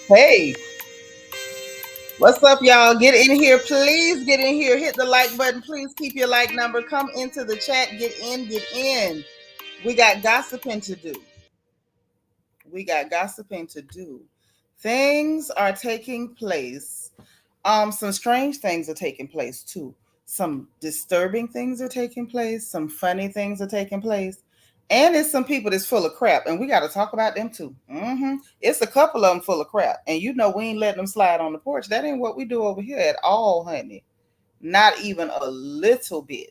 Hey, what's up, y'all? Get in here, please. Get in here. Hit the like button. Please keep your like number. Come into the chat. Get in. Get in. We got gossiping to do. We got gossiping to do. Things are taking place. Some strange things are taking place too. Some disturbing things are taking place. Some funny things are taking place. And it's some people that's full of crap, and we got to talk about them too. It's a couple of them full of crap, and you know we ain't letting them slide on the porch. That ain't what we do over here at all, honey. Not even a little bit.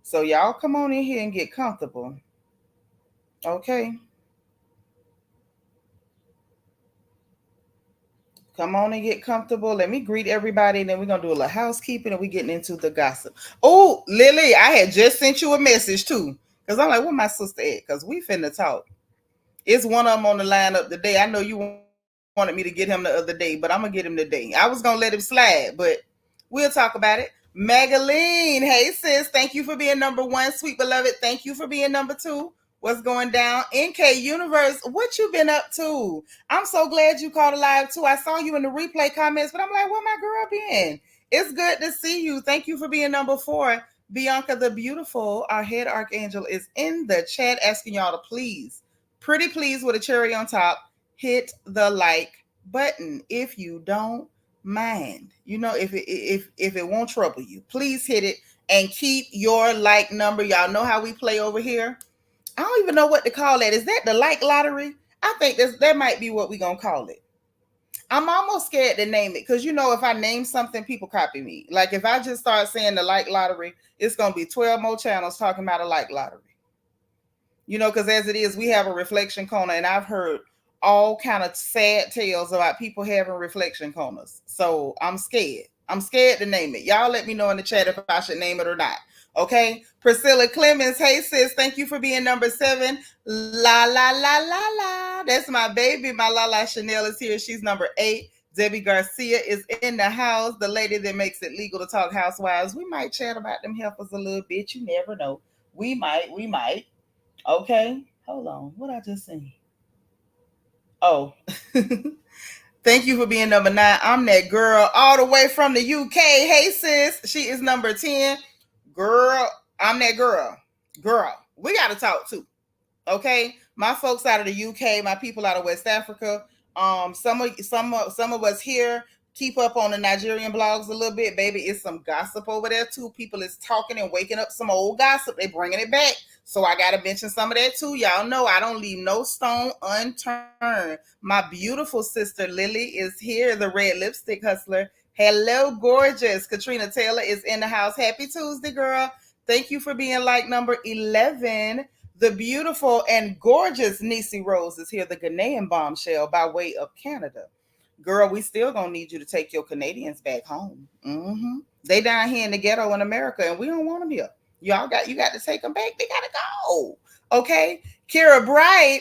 So y'all come on in here and get comfortable, okay? Come on and get comfortable. Let me greet everybody, and then we're gonna do a little housekeeping, and we getting into the gossip. Oh, Lily, I had just sent you a message too, cause I'm like, where my sister at? Cause we finna talk. It's one of them on the lineup today. I know you wanted me to get him the other day, but I'm gonna get him today. I was gonna let him slide, but we'll talk about it. Magaline, hey sis, thank you for being number one, sweet beloved. Thank you for being number two. What's going down? NK Universe, what you been up to? I'm so glad you called alive too. I saw you in the replay comments, but I'm like, where my girl been? It's good to see you. Thank you for being number four. Bianca the Beautiful, our head archangel, is in the chat asking y'all to please, pretty please with a cherry on top, hit the like button if you don't mind. You know, if it won't trouble you, please hit it and keep your like number. Y'all know how we play over here. I don't even know what to call that. Is that the like lottery? I think that might be what we're gonna call it. I'm almost scared to name it because you know if I name something, people copy me. Like if I just start saying the like lottery, it's gonna be 12 more channels talking about a like lottery. You know, because as it is, we have a reflection corner, and I've heard all kind of sad tales about people having reflection corners. So I'm scared. I'm scared to name it. Y'all let me know in the chat if I should name it or not. Okay. Priscilla Clemens, hey sis, thank you for being number 7. La la la la la. That's my baby. My La La Chanel is here. She's number 8. Debbie Garcia is in the house, the lady that makes it legal to talk housewives. We might chat about them helpers a little bit. You never know. We might. Okay, hold on. What I just seen? Oh, thank you for being number 9. I'm that girl all the way from the UK. Hey sis, she is number 10. Girl, I'm that girl. Girl, we got to talk too. Okay, my folks out of the UK, my people out of West Africa. Some of us here keep up on the Nigerian blogs a little bit, baby. It's some gossip over there too. People is talking and waking up some old gossip. They bringing it back. So I gotta mention some of that too. Y'all know I don't leave no stone unturned. My beautiful sister Lily is here, the red lipstick hustler. Hello, gorgeous. Katrina Taylor is in the house. Happy Tuesday, girl. Thank you for being like number 11. The beautiful and gorgeous Niecy Rose is here, the Ghanaian bombshell by way of Canada. Girl, we still gonna need you to take your Canadians back home. They down here in the ghetto in America, and we don't want them here. You got to take them back. They gotta go. Okay, Kira Bright,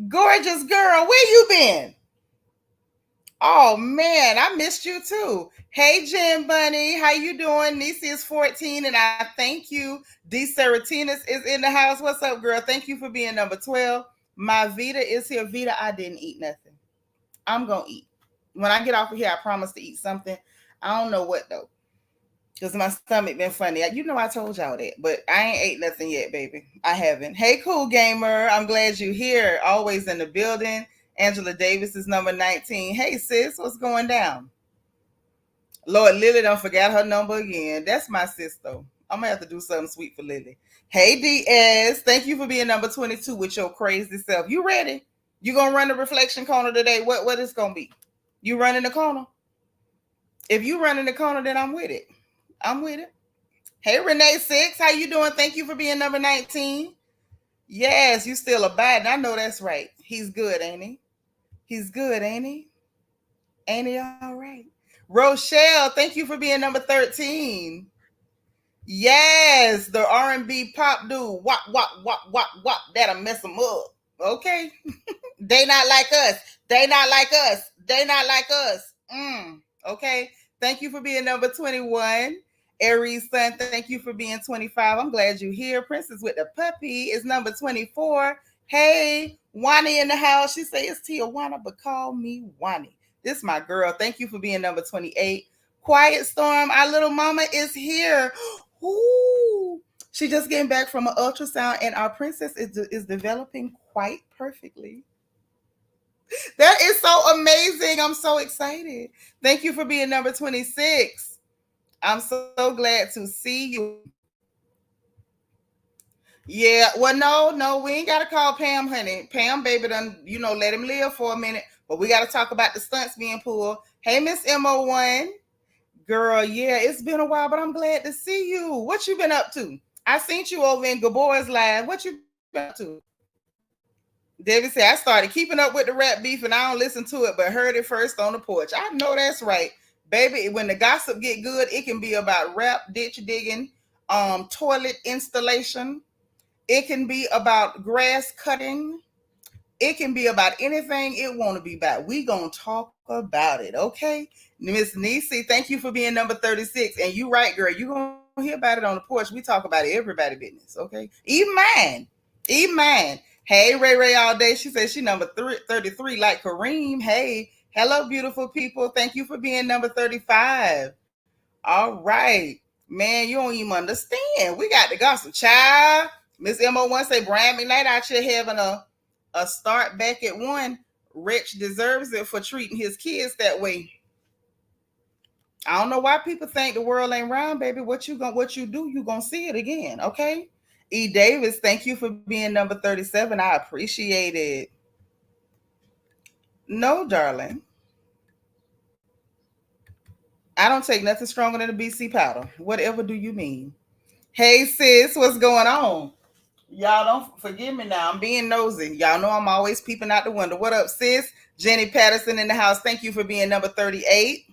gorgeous girl, where you been? Oh man, I missed you too. Hey Jim Bunny, how you doing? Nisi is 14 and I thank you. D Seratinas is in the house. What's up, girl? Thank you for being number 12. My Vita is here. Vita, I didn't eat nothing. I'm gonna eat. When I get off of here, I promise to eat something. I don't know what though. Because my stomach been funny. You know I told y'all that, but I ain't ate nothing yet, baby. I haven't. Hey, cool gamer. I'm glad you're here. Always in the building. Angela Davis is number 19. Hey, sis, what's going down? Lord, Lily don't forget her number again. That's my sis, though. I'm going to have to do something sweet for Lily. Hey, DS. Thank you for being number 22 with your crazy self. You ready? You going to run the reflection corner today? What is going to be? You running the corner? If you running the corner, then I'm with it. I'm with it. Hey, Renee 6. How you doing? Thank you for being number 19. Yes, you still abiding. I know that's right. He's good, ain't he? He's good, ain't he? Ain't he all right? Rochelle, thank you for being number 13. Yes, the R&B pop dude. Wop, wop, wop, wop, wop. That'll mess them up. Okay. They not like us. They not like us. They not like us. Okay. Thank you for being number 21. Aries Sun, thank you for being 25. I'm glad you're here. Princess with the puppy is number 24. Hey, Wani in the house. She say it's Tijuana, but call me Wani. This is my girl. Thank you for being number 28. Quiet Storm, our little mama is here. Ooh. She just getting back from an ultrasound, and our princess is developing quite perfectly. That is so amazing. I'm so excited. Thank you for being number 26. I'm so glad to see you. Yeah, well, no, we ain't gotta call Pam, honey. Pam, baby, done, let him live for a minute. But we gotta talk about the stunts being pulled. Hey, Miss MO1. Girl, yeah, it's been a while, but I'm glad to see you. What you been up to? I seen you over in Gabor's live. What you been up to? David said, I started keeping up with the rap beef and I don't listen to it, but heard it first on the porch. I know that's right. Baby, when the gossip get good, it can be about rap, ditch digging, toilet installation. It can be about grass cutting. It can be about anything it want to be about. We gonna talk about it, okay? Miss Nisi, thank you for being number 36. And you right, girl. You gonna hear about it on the porch. We talk about it, everybody business, okay? Even mine. Even mine. Hey, Ray Ray all day. She says she number 33 like Kareem. Hey, hello, beautiful people. Thank you for being number 35. All right. Man, you don't even understand. We got the gossip. Child. Miss MO1 say Brian McKnight out here having a start back at one. Rich deserves it for treating his kids that way. I don't know why people think the world ain't round, baby. What you do, you gonna see it again, okay? E. Davis, thank you for being number 37. I appreciate it. No, darling. I don't take nothing stronger than a BC powder. Whatever do you mean? Hey sis, what's going on? Y'all don't forgive me now. I'm being nosy. Y'all know I'm always peeping out the window. What up, sis? Jenny Patterson in the house. Thank you for being number 38.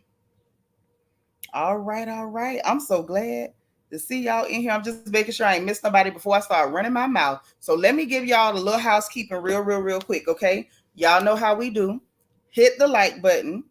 All right, all right. I'm so glad to see y'all in here. I'm just making sure I ain't missed nobody before I start running my mouth. So let me give y'all the little housekeeping real quick, okay? Y'all know how we do. Hit the like button,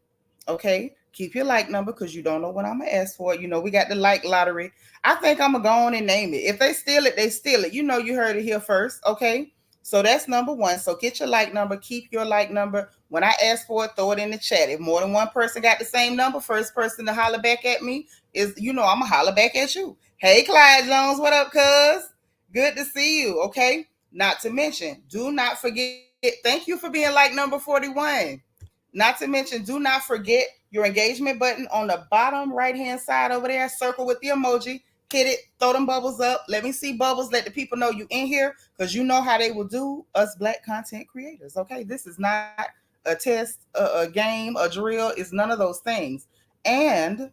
okay? Keep your like number because you don't know what I'm going to ask for. We got the like lottery. I think I'm going to go on and name it. If they steal it, they steal it. You heard it here first, okay? So that's number one. So get your like number. Keep your like number. When I ask for it, throw it in the chat. If more than one person got the same number, first person to holler back at me is, I'm going to holler back at you. Hey, Clyde Jones, what up, cuz? Good to see you, okay? Not to mention, do not forget, thank you for being like number 41. Not to mention, do not forget your engagement button on the bottom right-hand side over there. Circle with the emoji. Hit it. Throw them bubbles up. Let me see bubbles. Let the people know you in here because you know how they will do us Black content creators, okay? This is not a test, a game, a drill. It's none of those things. And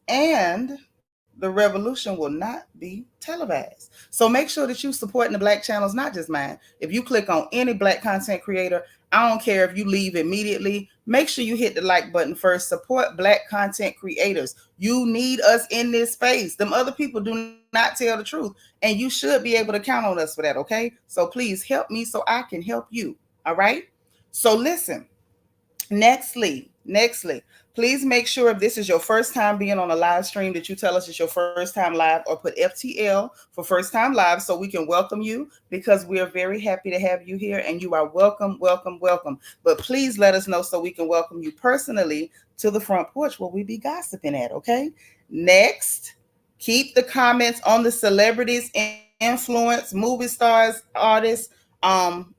the revolution will not be televised. So make sure that you supporting the Black channels, not just mine. If you click on any Black content creator, I don't care if you leave immediately. Make sure you hit the like button first. Support Black content creators. You need us in this space. Them other people do not tell the truth. And you should be able to count on us for that, okay? So please help me so I can help you, all right? So listen, nextly, please make sure if this is your first time being on a live stream that you tell us it's your first time live or put FTL for first time live so we can welcome you because we are very happy to have you here and you are welcome. But please let us know so we can welcome you personally to the front porch where we be gossiping at, okay? Next, keep the comments on the celebrities, influence, movie stars, artists,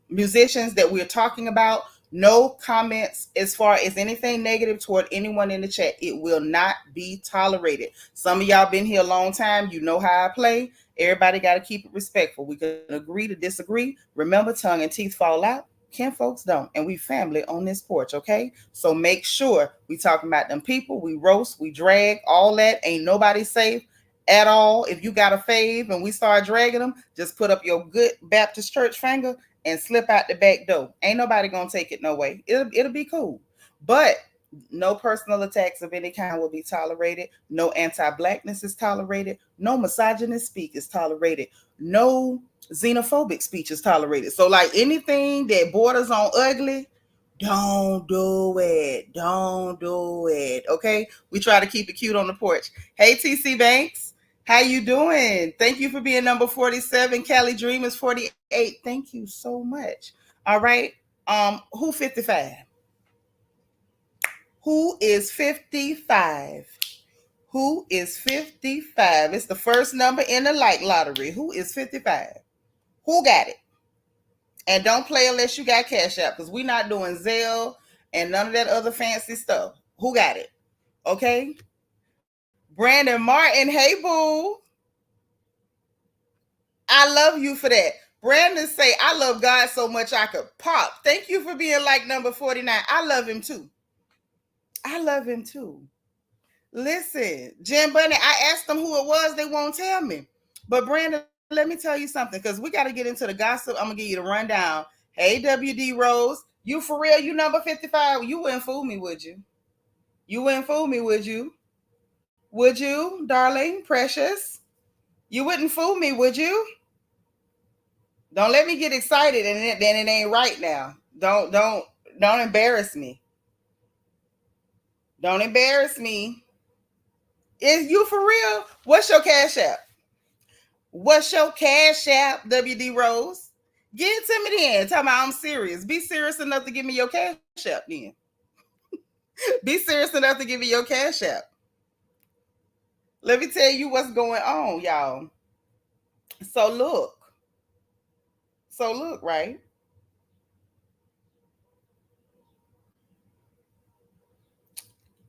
musicians that we're talking about. No comments as far as anything negative toward anyone in the chat. It will not be tolerated. Some of y'all been here a long time. You know how I play. Everybody got to keep it respectful. We can agree to disagree. Remember, tongue and teeth fall out. Kin folks don't. And we family on this porch, okay? So make sure we talking about them people. We roast, we drag, all that. Ain't nobody safe at all. If you got a fave and we start dragging them, just put up your good Baptist church finger and slip out the back door. Ain't nobody gonna take it no way. It'll be cool. But No personal attacks of any kind will be tolerated. No anti-blackness is tolerated. No misogynist speak is tolerated. No xenophobic speech is tolerated. So, like anything that borders on ugly, don't do it. Don't do it. Okay. We try to keep it cute on the porch. Hey, TC Banks. How you doing? Thank you for being number 47. Cali Dream is 48. Thank you so much. All right. Who 55? Who is 55? Who is 55? It's the first number in the like lottery. Who is 55? Who got it? And don't play unless you got Cash App, because we're not doing Zelle and none of that other fancy stuff. Who got it? Okay. Brandon Martin, hey boo. I love you for that. Brandon say, I love God so much I could pop. Thank you for being like number 49. I love him too. I love him too. Listen, Jim Bunny, I asked them who it was. They won't tell me. But Brandon, let me tell you something, because we got to get into the gossip. I'm going to give you the rundown. Hey, WD Rose, you for real? You number 55? You wouldn't fool me, would you? You wouldn't fool me, would you? Would you, darling, precious? You wouldn't fool me, would you? Don't let me get excited and then it ain't right now. Don't embarrass me. Don't embarrass me. Is you for real? What's your Cash App? What's your Cash App, WD Rose? Give it to me then. Tell me I'm serious. Be serious enough to give me your Cash App then. Be serious enough to give me your Cash App. Let me tell you what's going on, y'all. So look, right?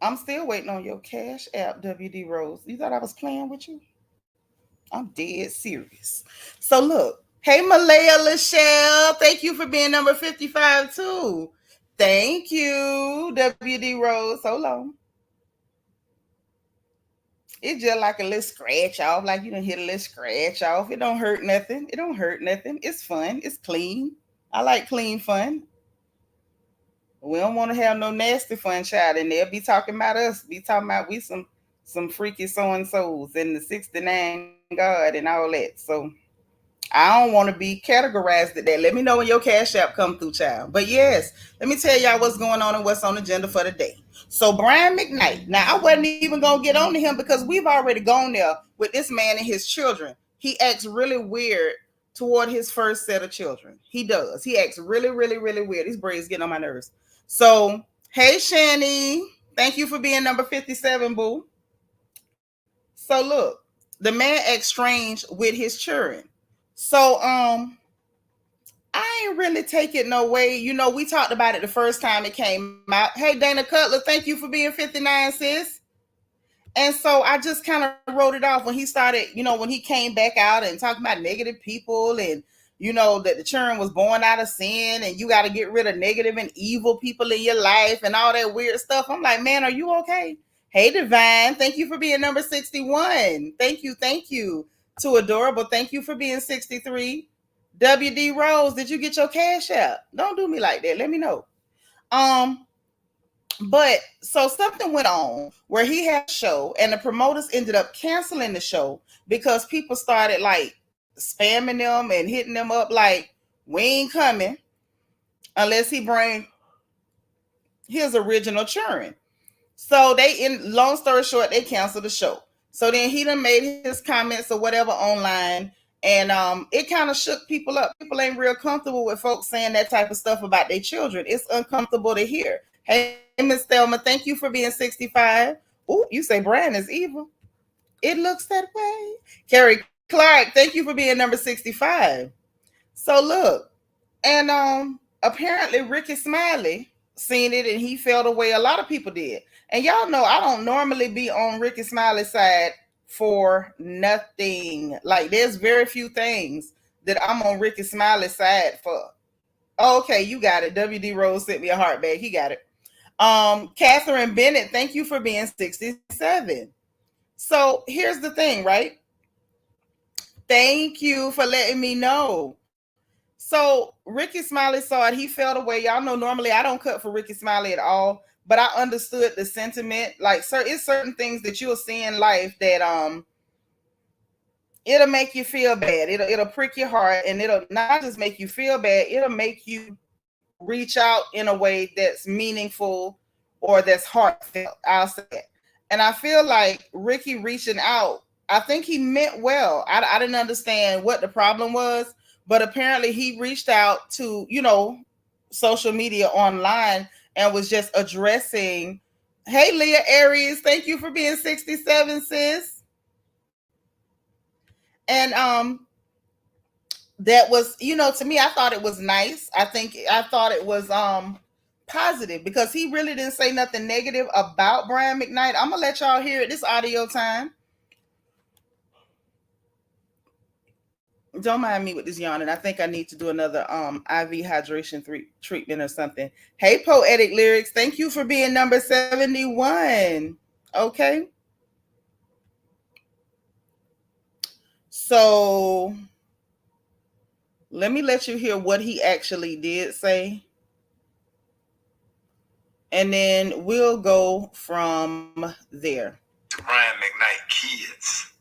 I'm still waiting on your Cash App, WD Rose. You thought I was playing with you? I'm dead serious. So look, hey Malaya Lachelle, thank you for being number 55 too. Thank you, WD Rose. So long. It's just like a little scratch off, like you done hit a little scratch off. It don't hurt nothing. It don't hurt nothing. It's fun. It's clean. I like clean fun. We don't want to have no nasty fun, child, and they'll be talking about us. Be talking about we some freaky so and so's and the 69 God and all that. So I don't want to be categorized at that. Let me know when your Cash App come through, child. But yes, let me tell y'all what's going on and what's on the agenda for the day. So Brian McKnight. Now I wasn't even gonna get on to him because we've already gone there with this man and his children. He acts really weird toward his first set of children. He does. He acts really, really, really weird. These braids getting on my nerves. So hey Shani, thank you for being number 57, boo. So look, the man acts strange with his children. So I ain't really take it no way. You know, we talked about it the first time it came out. Hey Dana Cutler, thank you for being 59, sis. And so I just kind of wrote it off when he started, you know, when he came back out and talking about negative people and, you know, that the children was born out of sin and you got to get rid of negative and evil people in your life and all that weird stuff. I'm like, man, are you okay? Hey, Divine, thank you for being number 61. Thank you. Thank you. To Adorable, thank you for being 63. WD Rose, did you get your Cash App? Don't do me like that. Let me know. But so something went on where he had a show and the promoters ended up canceling the show because people started like spamming them and hitting them up like, we ain't coming unless he bring his original churn. So in long story short, they canceled the show. So then he done made his comments or whatever online, and it kind of shook people up. People ain't real comfortable with folks saying that type of stuff about their children. It's uncomfortable to hear. Hey, Miss Thelma, thank you for being 65. Oh, you say Brian is evil. It looks that way. Carrie Clark, thank you for being number 65. So look, and apparently Rickey Smiley seen it and he felt away. A lot of people did. And y'all know I don't normally be on Rickey Smiley's side for nothing. Like there's very few things that I'm on Rickey Smiley's side for. Oh, okay, you got it. WD Rose sent me a heart back. He got it. Catherine Bennett, thank you for being 67. So here's the thing, right? Thank you for letting me know. So Rickey Smiley saw it. He felt away. Y'all know normally I don't cut for Rickey Smiley at all. but I understood the sentiment. Like, it's certain things that you'll see in life that it'll make you feel bad. It'll prick your heart, and it'll not just make you feel bad. It'll make you reach out in a way that's meaningful or that's heartfelt. I'll say it. And I feel like Rickey reaching out, I think he meant well. I didn't understand what the problem was, but apparently he reached out to, social media online and was just addressing, hey, Leah Aries, thank you for being 67, sis. And that was, to me, I thought it was nice. I thought it was positive because he really didn't say nothing negative about Brian McKnight. I'm gonna let y'all hear it. This audio time. Don't mind me with this yawning. I think I need to do another IV hydration treatment or something. Hey, Poetic Lyrics, thank you for being number 71. Okay. So let me let you hear what he actually did say. And then we'll go from there. To Brian McKnight kids,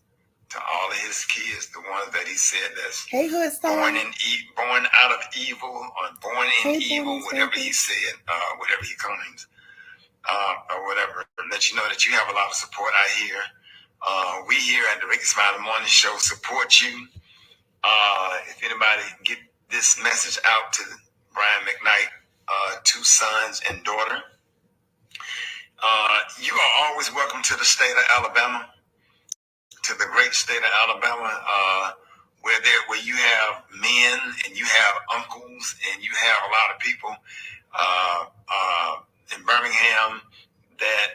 to all of his kids, the ones that he said that's born out of evil or born in evil, whatever he said, whatever he claims, or whatever, let you know that you have a lot of support out here. We here at the Rickey Smiley Morning Show support you. If anybody get this message out to Brian McKnight, 2 sons and daughter, you are always welcome to the state of Alabama, to the great state of Alabama, where you have men and you have uncles and you have a lot of people in Birmingham that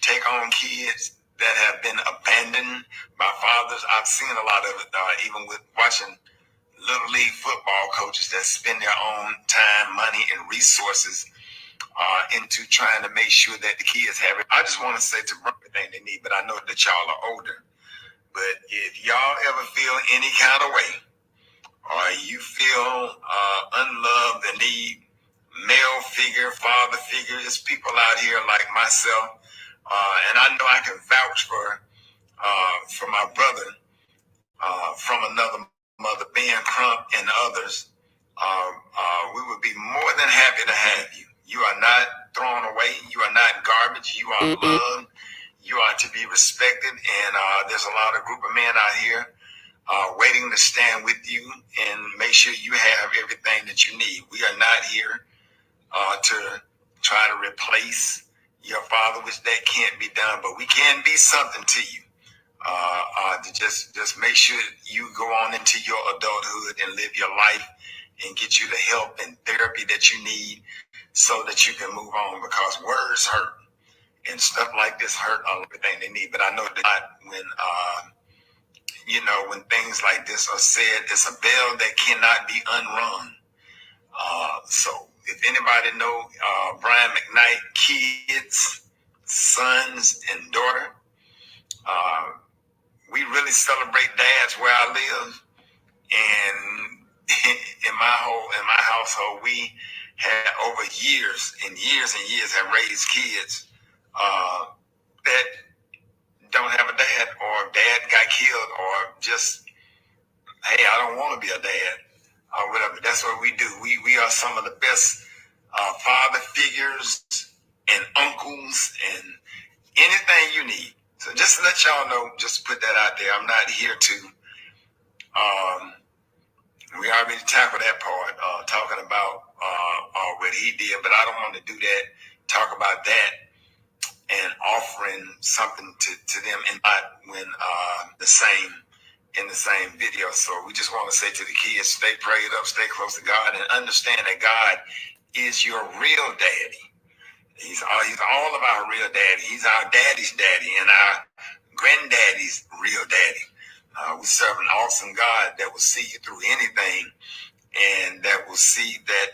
take on kids that have been abandoned by fathers. I've seen a lot of it, even with watching Little League football coaches that spend their own time, money, and resources into trying to make sure that the kids have it. I just want to say to them everything they need, but I know that y'all are older. But if y'all ever feel any kind of way, or you feel unloved and need male figure, father figure, there's people out here like myself, and I know I can vouch for my brother from another mother, Ben Crump and others. We would be more than happy to have you. You are not thrown away. You are not garbage. You are loved. You are to be respected. And there's a lot of group of men out here waiting to stand with you and make sure you have everything that you need. We are not here to try to replace your father, which that can't be done, but we can be something to you. To just make sure you go on into your adulthood and live your life and get you the help and therapy that you need so that you can move on, because words hurt and stuff like this hurt everything they need. But I know that when things like this are said, it's a bell that cannot be unrung. So if anybody know Brian McKnight kids, sons and daughter, we really celebrate dads where I live, and in my household, we had over years and years and years have raised kids that don't have a dad, or dad got killed, or just, hey, I don't want to be a dad, or whatever. That's what we do. We are some of the best father figures and uncles and anything you need. So just to let y'all know, just put that out there. I'm not here to, we already tackled that part, talking about what he did, but I don't want to do that, talk about that, and offering something to them and not when in the same video. So we just want to say to the kids, stay prayed up, stay close to God, and understand that God is your real daddy. He's all of our real daddy. He's our daddy's daddy and our granddaddy's real daddy. We serve an awesome God that will see you through anything, and that will see that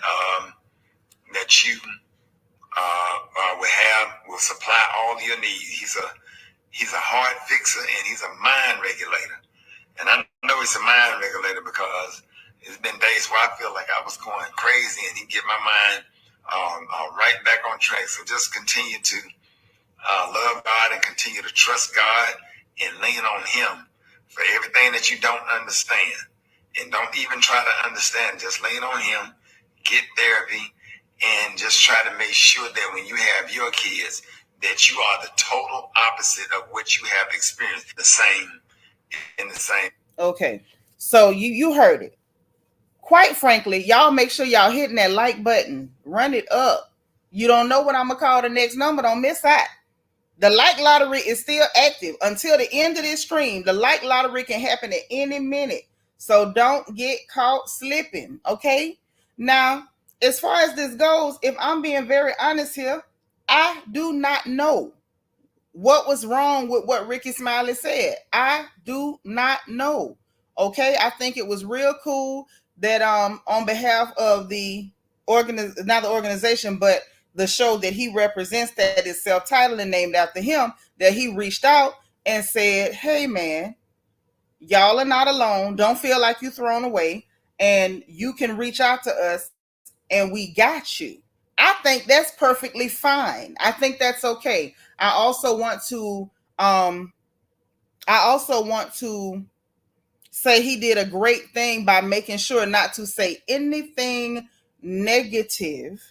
that you will supply all your needs. He's a heart fixer, and he's a mind regulator. And I know he's a mind regulator because it's been days where I feel like I was going crazy, and he get my mind right back on track. So just continue to love God and continue to trust God and lean on Him for everything that you don't understand. And don't even try to understand. Just lean on Him, get therapy, and just try to make sure that when you have your kids, that you are the total opposite of what you have experienced. The same. Okay. So you heard it. Quite frankly, y'all make sure y'all hitting that like button. Run it up. You don't know what I'm going to call the next number. Don't miss out. The like lottery is still active until the end of this stream. The like lottery can happen at any minute. So don't get caught slipping. Okay. Now, as far as this goes, if I'm being very honest here, I do not know what was wrong with what Rickey Smiley said. I do not know. Okay. I think it was real cool that on behalf of the not the organization, but the show that he represents that is self-titled and named after him, that he reached out and said, hey man, y'all are not alone. Don't feel like you're thrown away, and you can reach out to us and we got you. I think that's perfectly fine. I think that's okay. I also want to say he did a great thing by making sure not to say anything negative,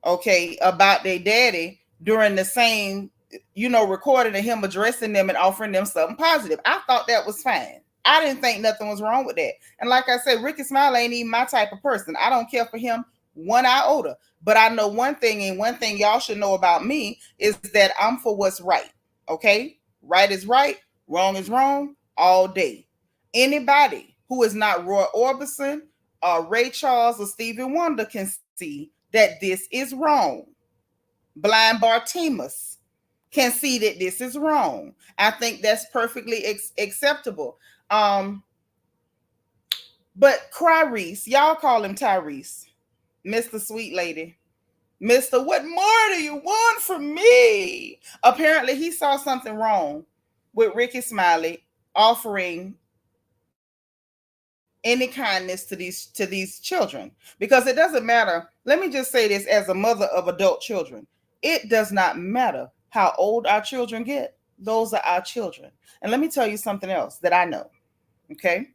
okay, about their daddy during the same, recording of him addressing them and offering them something positive. I thought that was fine. I didn't think nothing was wrong with that. And like I said, Rickey Smiley ain't even my type of person. I don't care for him one iota. But I know one thing, and one thing y'all should know about me is that I'm for what's right. Okay? Right is right, wrong is wrong, all day. Anybody who is not Roy Orbison or Ray Charles or Stevie Wonder can see that this is wrong. Blind Bartimaeus can see that this is wrong. I think that's perfectly acceptable. But Cryrese, y'all call him Tyrese, Mr. Sweet Lady, Mr. What more do you want from me? Apparently, he saw something wrong with Rickey Smiley offering any kindness to these children, because it doesn't matter. Let me just say this as a mother of adult children. It does not matter how old our children get. Those are our children. And let me tell you something else that I know. Okay?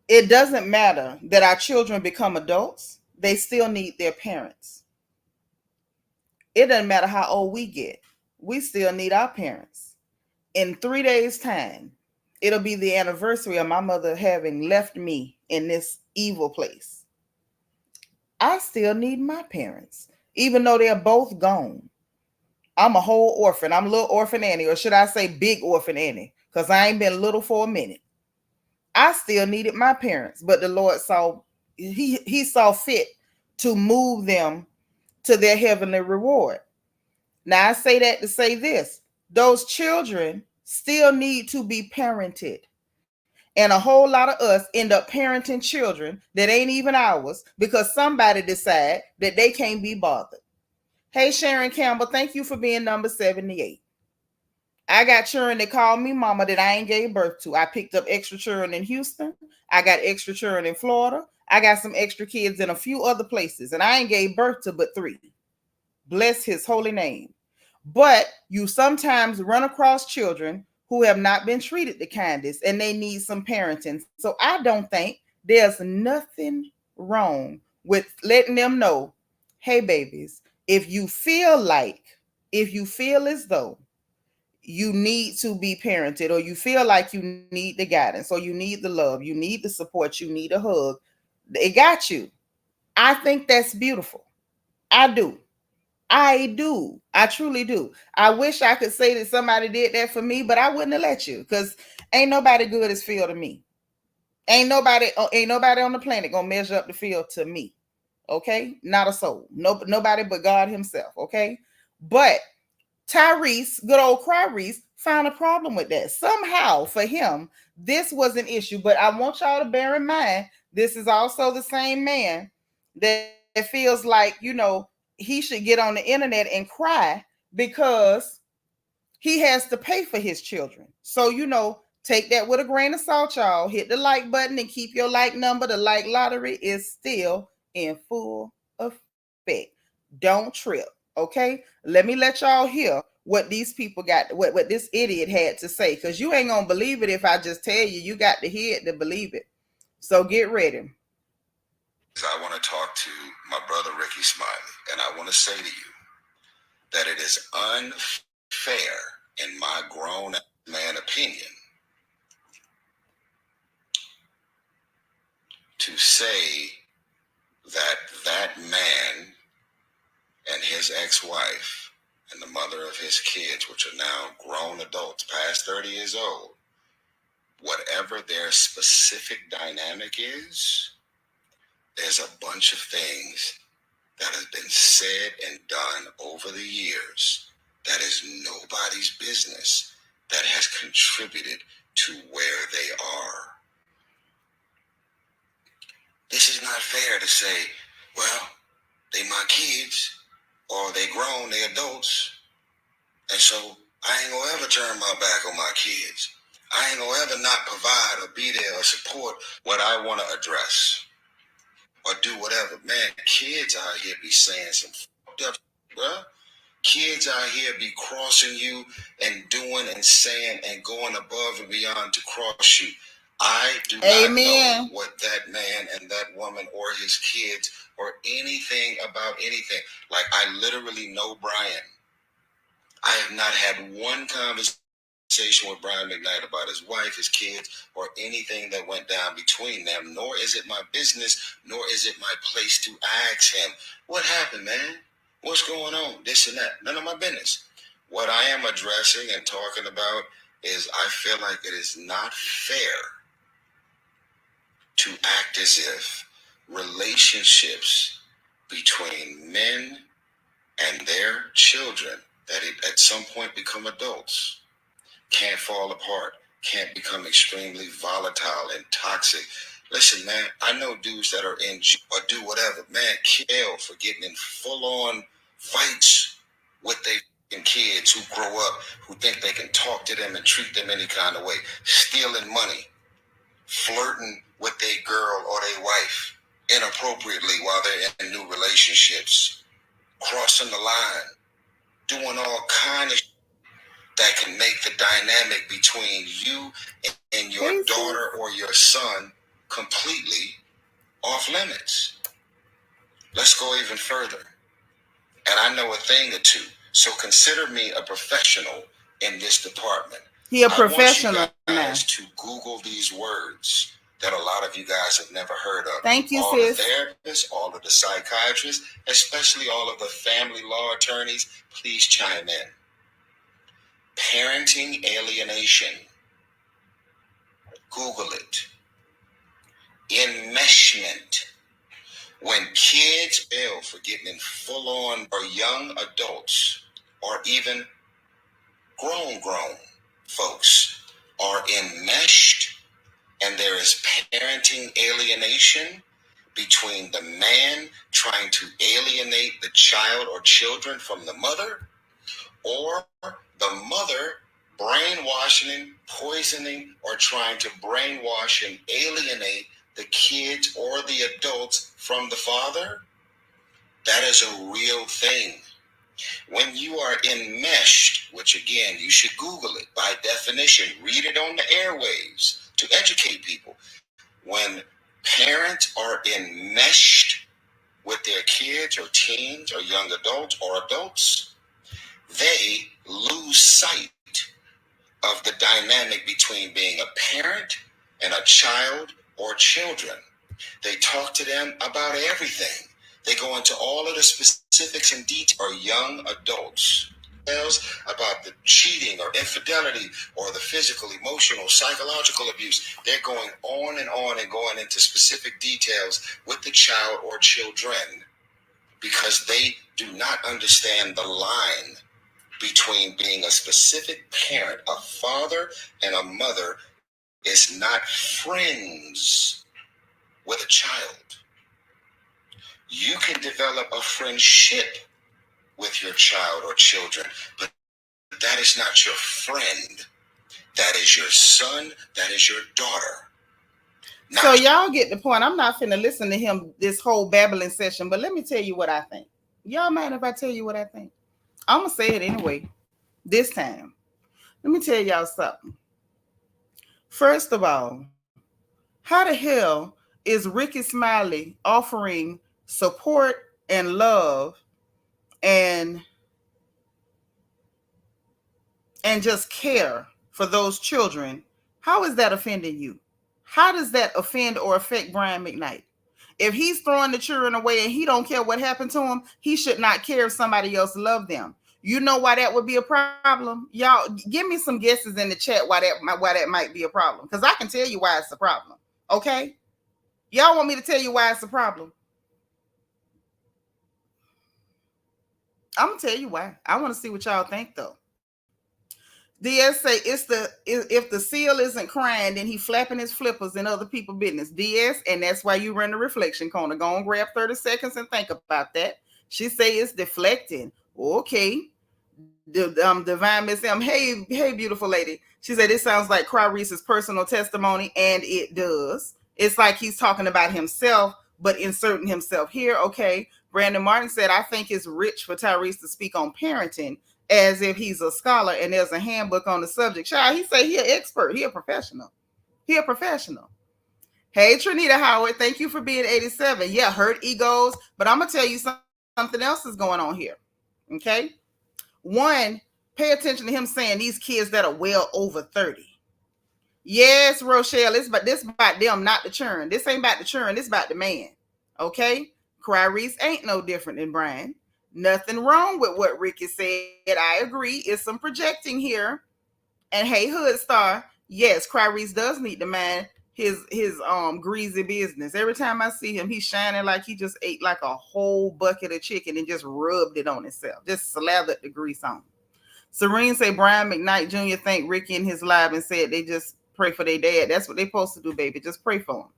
It doesn't matter that our children become adults. They still need their parents. It doesn't matter how old we get. We still need our parents. In 3 days' time, it'll be the anniversary of my mother having left me in this evil place. I still need my parents, even though they're both gone. I'm a whole orphan. I'm little orphan Annie, or should I say big orphan Annie, because I ain't been little for a minute. I still needed my parents, but the Lord saw, he saw fit to move them to their heavenly reward. Now, I say that to say this. Those children still need to be parented. And a whole lot of us end up parenting children that ain't even ours because somebody decide that they can't be bothered. Hey, Sharon Campbell, thank you for being number 78. I got children that call me mama that I ain't gave birth to. I picked up extra children in Houston. I got extra children in Florida. I got some extra kids in a few other places, and I ain't gave birth to but 3. Bless his holy name. But you sometimes run across children who have not been treated the kindest, and they need some parenting. So I don't think there's nothing wrong with letting them know, hey, babies, if you feel as though you need to be parented, or you feel like you need the guidance, or you need the love, you need the support, you need a hug, they got you. I think that's beautiful. I do. I truly do. I wish I could say that somebody did that for me, but I wouldn't have let you, because ain't nobody good as Phil to me. Ain't nobody on the planet gonna measure up the Phil to me. Okay? Not a soul. Nobody but God himself. Okay? But Tyrese, good old Cryrese, found a problem with that. Somehow for him, this was an issue. But I want y'all to bear in mind, this is also the same man that feels like, he should get on the internet and cry because he has to pay for his children. So, take that with a grain of salt, y'all. Hit the like button and keep your like number. The like lottery is still in full effect. Don't trip. Okay? Let me let y'all hear what these people got, what this idiot had to say. Because you ain't gonna believe it if I just tell you. You got to hear it to believe it. So get ready. I want to talk to my brother Rickey Smiley, and I want to say to you that it is unfair, in my grown man opinion, to say that that man and his ex-wife and the mother of his kids, which are now grown adults, past 30 years old, whatever their specific dynamic is, there's a bunch of things that has been said and done over the years that is nobody's business, that has contributed to where they are. This is not fair to say, well, they my kids, or they grown, they adults, and so I ain't gonna ever turn my back on my kids. I ain't gonna ever not provide or be there or support what I want to address or do whatever. Man, kids out here be saying some fucked up, bruh. Kids out here be crossing you and doing and saying and going above and beyond to cross you. I do not know what that man and that woman or his kids or anything about anything. Like, I literally know Brian. I have not had one conversation with Brian McKnight about his wife, his kids, or anything that went down between them, nor is it my business, nor is it my place to ask him, what happened, man? What's going on? This and that. None of my business. What I am addressing and talking about is I feel like it is not fair to act as if relationships between men and their children that at some point become adults can't fall apart, can't become extremely volatile and toxic. Listen, man, I know dudes that are in or do whatever, man, kill for getting in full-on fights with their kids who grow up, who think they can talk to them and treat them any kind of way, stealing money, flirting with their girl or their wife inappropriately while they're in new relationships, crossing the line, doing all kind of that can make the dynamic between you and your daughter or your son completely off limits. Let's go even further. And I know a thing or two, so consider me a professional in this department. He a professional. I want you guys to Google these words that a lot of you guys have never heard of. Thank you, all sis. The therapists, all of the psychiatrists, especially all of the family law attorneys, please chime in. Parenting alienation. Google it. Enmeshment. When kids fail for getting in full-on, or young adults, or even grown folks are enmeshed, and there is parenting alienation between the man trying to alienate the child or children from the mother, or the mother brainwashing, poisoning, or trying to brainwash and alienate the kids or the adults from the father. That is a real thing. When you are enmeshed, which again, you should Google it by definition, read it on the airwaves to educate people. When parents are enmeshed with their kids or teens or young adults or adults, they lose sight of the dynamic between being a parent and a child or children. They talk to them about everything. They go into all of the specifics and details. Or young adults about the cheating or infidelity or the physical, emotional, psychological abuse. They're going on and going into specific details with the child or children because they do not understand the line between being a specific parent. A father and a mother is not friends with a child. You can develop a friendship with your child or children, but that is not your friend. That is your son. That is your daughter. So y'all get the point. I'm not finna listen to him this whole babbling session, but let me tell you what I think. Y'all mind if I tell you what I think? I'm gonna say it anyway. This time, let me tell y'all something. First of all, how the hell is Rickey Smiley offering support and love and just care for those children? How is that offending you? How does that offend or affect Brian McKnight? If he's throwing the children away and he don't care what happened to him, he should not care if somebody else loved them. You know why that would be a problem? Y'all give me some guesses in the chat why that might be a problem. Because I can tell you why it's a problem. Okay? Y'all want me to tell you why it's a problem? I'm gonna tell you why. I want to see what y'all think though. DS say if the seal isn't crying, then he flapping his flippers in other people's business. DS, and that's why you run the reflection corner. Go and grab 30 seconds and think about that. She say it's deflecting. Okay. Divine Miss M. Hey, beautiful lady. She said this sounds like Cryrese's personal testimony, and it does. It's like he's talking about himself, but inserting himself here. Okay. Brandon Martin said, I think it's rich for Tyrese to speak on parenting as if he's a scholar and there's a handbook on the subject. Child, he say he an expert. He a professional. He a professional. Hey, Seanitra Howard, thank you for being 87. Yeah, hurt egos, but I'm going to tell you something else is going on here. Okay? One, pay attention to him saying these kids that are well over 30. Yes, Rochelle, this about them, not the churn. This ain't about the churn. This about the man. Okay? Cryrese ain't no different than Brian. Nothing wrong with what Rickey said. I agree. It's some projecting here. And hey, Hood Star, yes, Cryrese does need to mind his greasy business. Every time I see him, he's shining like he just ate like a whole bucket of chicken and just rubbed it on himself. Just slathered the grease on. Serene say Brian McKnight Jr. thanked Rickey in his live and said they just pray for their dad. That's what they're supposed to do, baby. Just pray for him.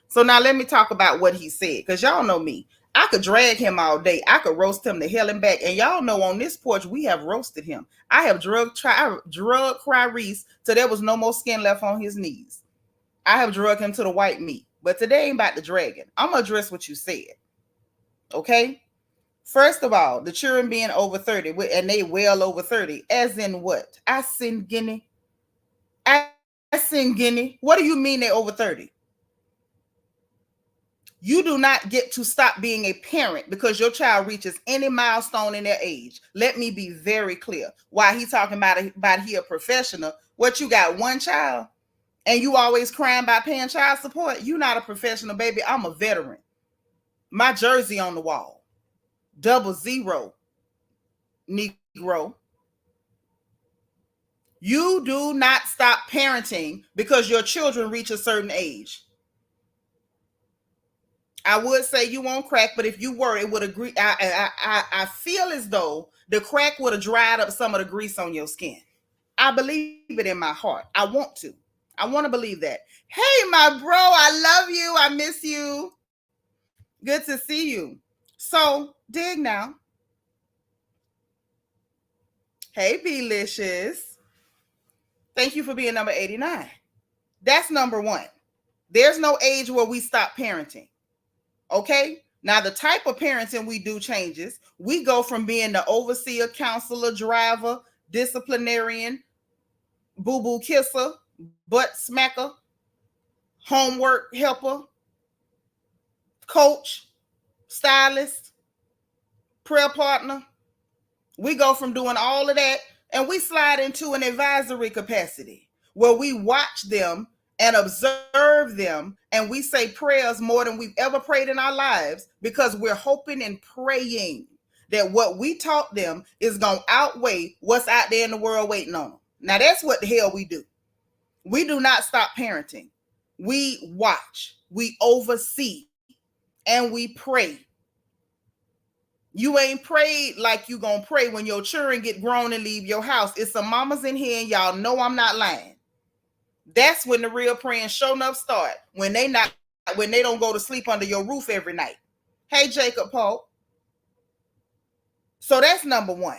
So now let me talk about what he said, because y'all know me. I could drag him all day. I could roast him to hell and back. And y'all know on this porch, we have roasted him. I have drugged Cryrese till there was no more skin left on his knees. I have drugged him to the white meat. But today ain't about the dragging. I'm going to address what you said. Okay? First of all, the children being over 30, and they well over 30, as in what? I seen Guinea. What do you mean they over 30? You do not get to stop being a parent because your child reaches any milestone in their age. Let me be very clear. Why he talking about he a professional? What, you got one child and you always crying about paying child support? You not a professional, baby. I'm a veteran. My jersey on the wall. 00 Negro. You do not stop parenting because your children reach a certain age. I would say you won't crack, but if you were, it would agree. I feel as though the crack would have dried up some of the grease on your skin. I believe it in my heart. I want to believe that. Hey, my bro, I love you. I miss you. Good to see you. So dig now. Hey, Belicious. Thank you for being number 89. That's number one. There's no age where we stop parenting. Okay? Now, the type of parenting we do changes. We go from being the overseer, counselor, driver, disciplinarian, boo-boo kisser, butt smacker, homework helper, coach, stylist, prayer partner. We go from doing all of that and we slide into an advisory capacity where we watch them and observe them, and we say prayers more than we've ever prayed in our lives because we're hoping and praying that what we taught them is going to outweigh what's out there in the world waiting on them. Now, that's what the hell we do. We do not stop parenting. We watch, we oversee, and we pray. You ain't prayed like you going to pray when your children get grown and leave your house. It's some mamas in here, and y'all know I'm not lying. That's when the real praying show enough start. When they don't go to sleep under your roof every night. Hey, Jacob Pope. So that's number one.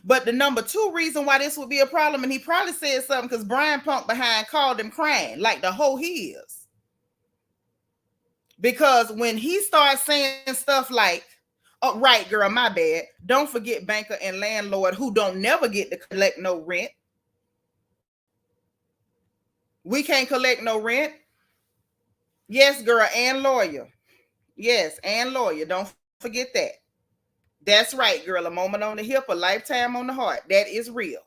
But the number two reason why this would be a problem, and he probably said something because Brian Punk behind called him crying like the hoe he is. Because when he starts saying stuff like, oh, right, girl, my bad. Don't forget banker and landlord who don't never get to collect no rent. We can't collect no rent. Yes, girl, and lawyer. Yes, and lawyer. Don't forget that. That's right, girl. A moment on the hip, a lifetime on the heart. That is real.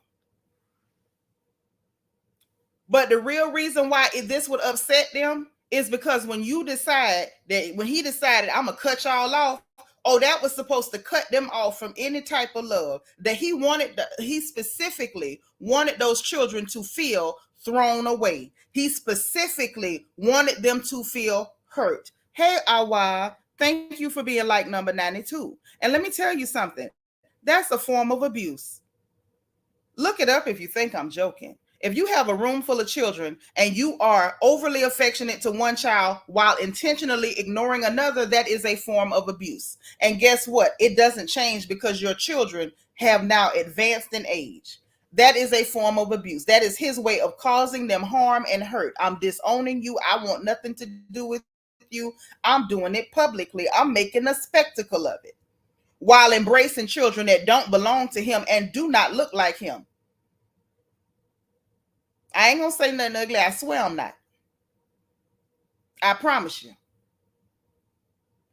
But the real reason why this would upset them is because when you decide that, when he decided, I'm going to cut y'all off, oh, that was supposed to cut them off from any type of love that he wanted. He specifically wanted those children to feel thrown away. He specifically wanted them to feel hurt. Hey, Awa, thank you for being like number 92. And let me tell you something. That's a form of abuse. Look it up if you think I'm joking. If you have a room full of children and you are overly affectionate to one child while intentionally ignoring another, that is a form of abuse. And guess what? It doesn't change because your children have now advanced in age. That is a form of abuse. That is his way of causing them harm and hurt. I'm disowning you. I want nothing to do with you. I'm doing it publicly. I'm making a spectacle of it while embracing children that don't belong to him and do not look like him. I ain't gonna say nothing ugly. I swear I'm not. I promise you.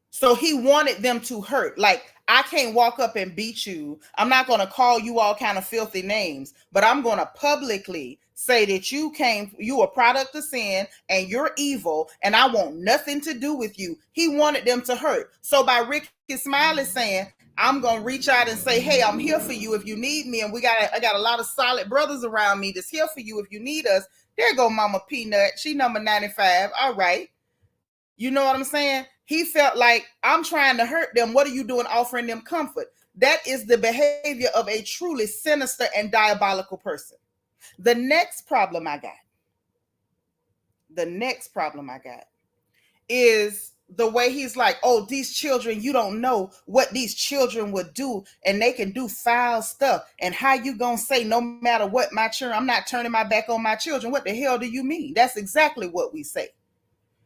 So he wanted them to hurt. Like, I can't walk up and beat you. I'm not gonna call you all kind of filthy names, but I'm gonna publicly say that you a product of sin and you're evil, and I want nothing to do with you. He wanted them to hurt. So by Rickey Smiley saying, I'm gonna reach out and say, hey, I'm here for you if you need me, and I got a lot of solid brothers around me that's here for you if you need us. There go Mama Peanut. She number 95. All right. You know what I'm saying? He felt like, I'm trying to hurt them. What are you doing offering them comfort? That is the behavior of a truly sinister and diabolical person. The next problem I got is the way he's like, oh, these children, you don't know what these children would do, and they can do foul stuff. And how you gonna say, no matter what, my children, I'm not turning my back on my children? What the hell do you mean? That's exactly what we say.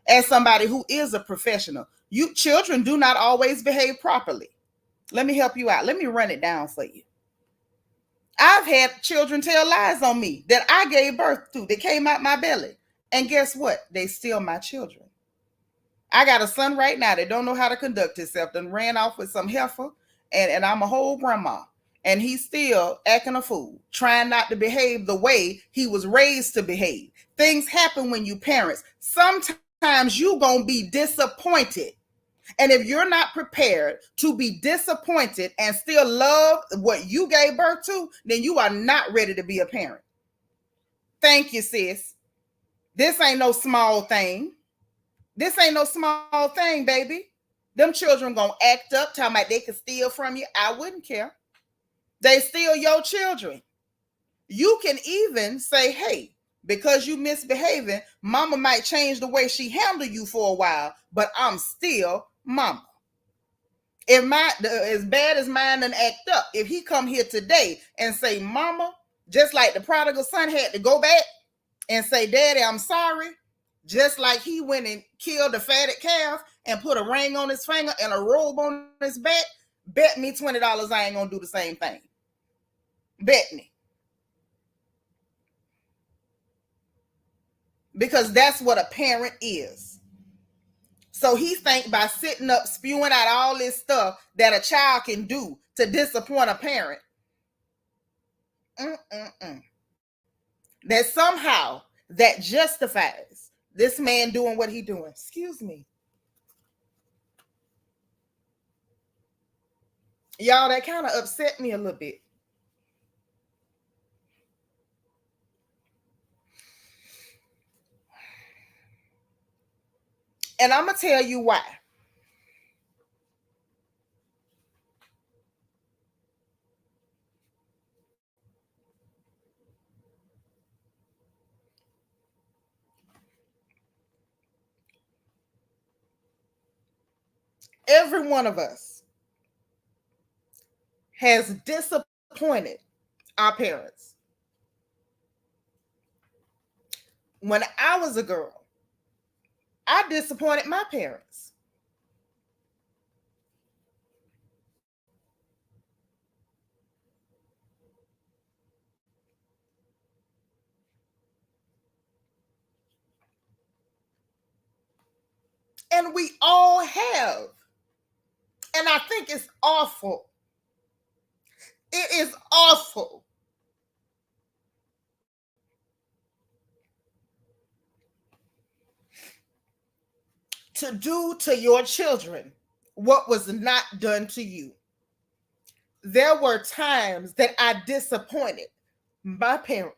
As somebody who is a professional, you children do not always behave properly. Let me help you out. Let me run it down for you. I've had children tell lies on me that I gave birth to, that came out my belly. And guess what? They still my children. I got a son right now that don't know how to conduct himself, done ran off with some heifer, and I'm a whole grandma. And he's still acting a fool, trying not to behave the way he was raised to behave. Things happen when you parents. Sometimes you gonna be disappointed. And if you're not prepared to be disappointed and still love what you gave birth to, then you are not ready to be a parent. Thank you, sis. This ain't no small thing. This ain't no small thing, baby. Them children gonna act up, talking about they can steal from you. I wouldn't care. They steal your children. You can even say, hey, because you misbehaving, mama might change the way she handle you for a while, but I'm still mama. If as bad as mine done act up, if he come here today and say, mama, just like the prodigal son had to go back and say, daddy, I'm sorry, just like he went and killed the fatted calf and put a ring on his finger and a robe on his back, bet me $20 I ain't gonna do the same thing. Bet me. Because that's what a parent is. So he think by sitting up spewing out all this stuff that a child can do to disappoint a parent, that somehow that justifies this man doing what he doing. Excuse me. Y'all, that kind of upset me a little bit. And I'm going to tell you why. Every one of us has disappointed our parents. When I was a girl, I disappointed my parents. And we all have. And I think it's awful. It is awful. To do to your children what was not done to you. There were times that I disappointed my parents.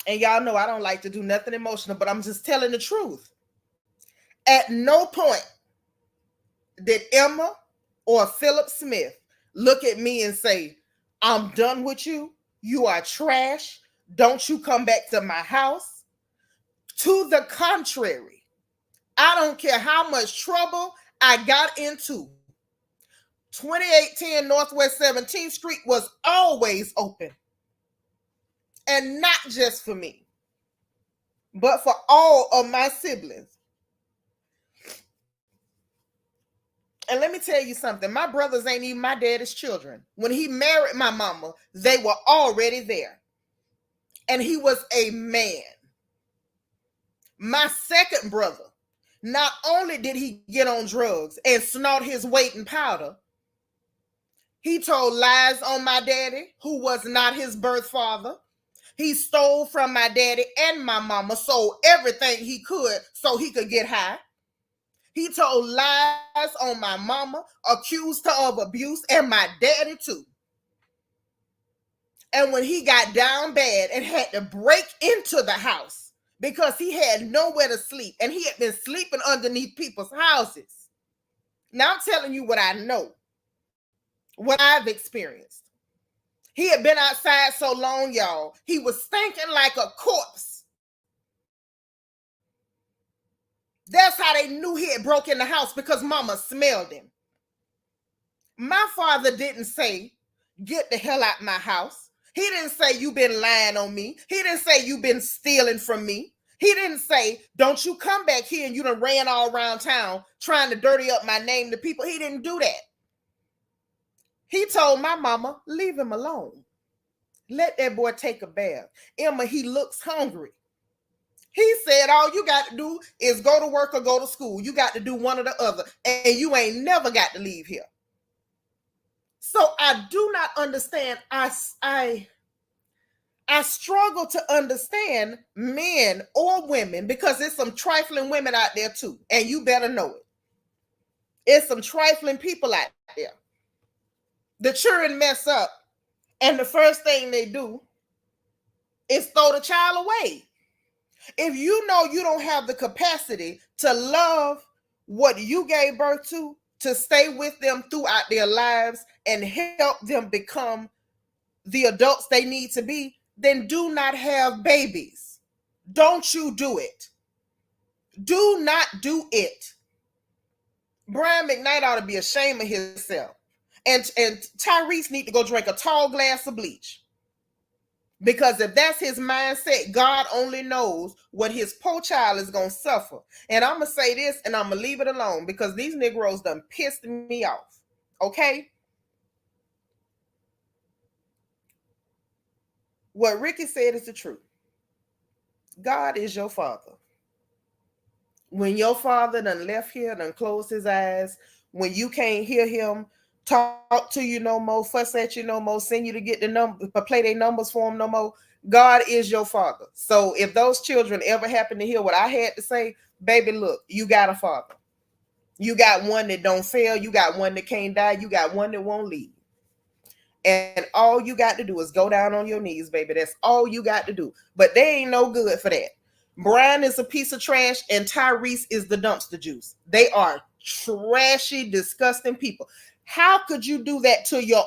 And y'all know I don't like to do nothing emotional, but I'm just telling the truth. At no point did Emma or Philip Smith look at me and say, I'm done with you. You are trash. Don't you come back to my house. To the contrary, I don't care how much trouble I got into. 2810 Northwest 17th Street was always open. And not just for me, but for all of my siblings. And let me tell you something. My brothers ain't even my daddy's children. When he married my mama, they were already there. And he was a man. My second brother, not only did he get on drugs and snort his weight in powder, he told lies on my daddy, who was not his birth father. He stole from my daddy and my mama, sold everything he could so he could get high. He told lies on my mama, accused her of abuse, and my daddy too. And when he got down bad and had to break into the house because he had nowhere to sleep and he had been sleeping underneath people's houses. Now I'm telling you what I know, what I've experienced. He had been outside so long, y'all, he was stinking like a corpse. That's how they knew he had broke in the house, because mama smelled him. My father didn't say, get the hell out my house. He didn't say, you been lying on me. He didn't say, you been stealing from me. He didn't say, don't you come back here and you done ran all around town trying to dirty up my name to people. He didn't do that. He told my mama, leave him alone. Let that boy take a bath. Emma, he looks hungry. He said, all you got to do is go to work or go to school. You got to do one or the other. And you ain't never got to leave here. So I do not understand. I struggle to understand men or women, because there's some trifling women out there too. And you better know it. It's some trifling people out there. The children mess up, and the first thing they do is throw the child away. If you know you don't have the capacity to love what you gave birth to stay with them throughout their lives and help them become the adults they need to be, then do not have babies. Don't you do it. Do not do it. Brian McKnight ought to be ashamed of himself. And Tyrese need to go drink a tall glass of bleach. Because if that's his mindset, God only knows what his poor child is going to suffer. And I'm going to say this, and I'm going to leave it alone, because these Negroes done pissed me off. Okay? What Rickey said is the truth. God is your father. When your father done left here, done closed his eyes, when you can't hear him talk to you no more, fuss at you no more, send you to get the number, play their numbers for him no more, God is your father. So if those children ever happen to hear what I had to say, baby, look, you got a father. You got one that don't fail. You got one that can't die. You got one that won't leave. And all you got to do is go down on your knees, baby. That's all you got to do. But they ain't no good for that. Brian is a piece of trash, and Tyrese is the dumpster juice. They are trashy, disgusting people. How could you do that to your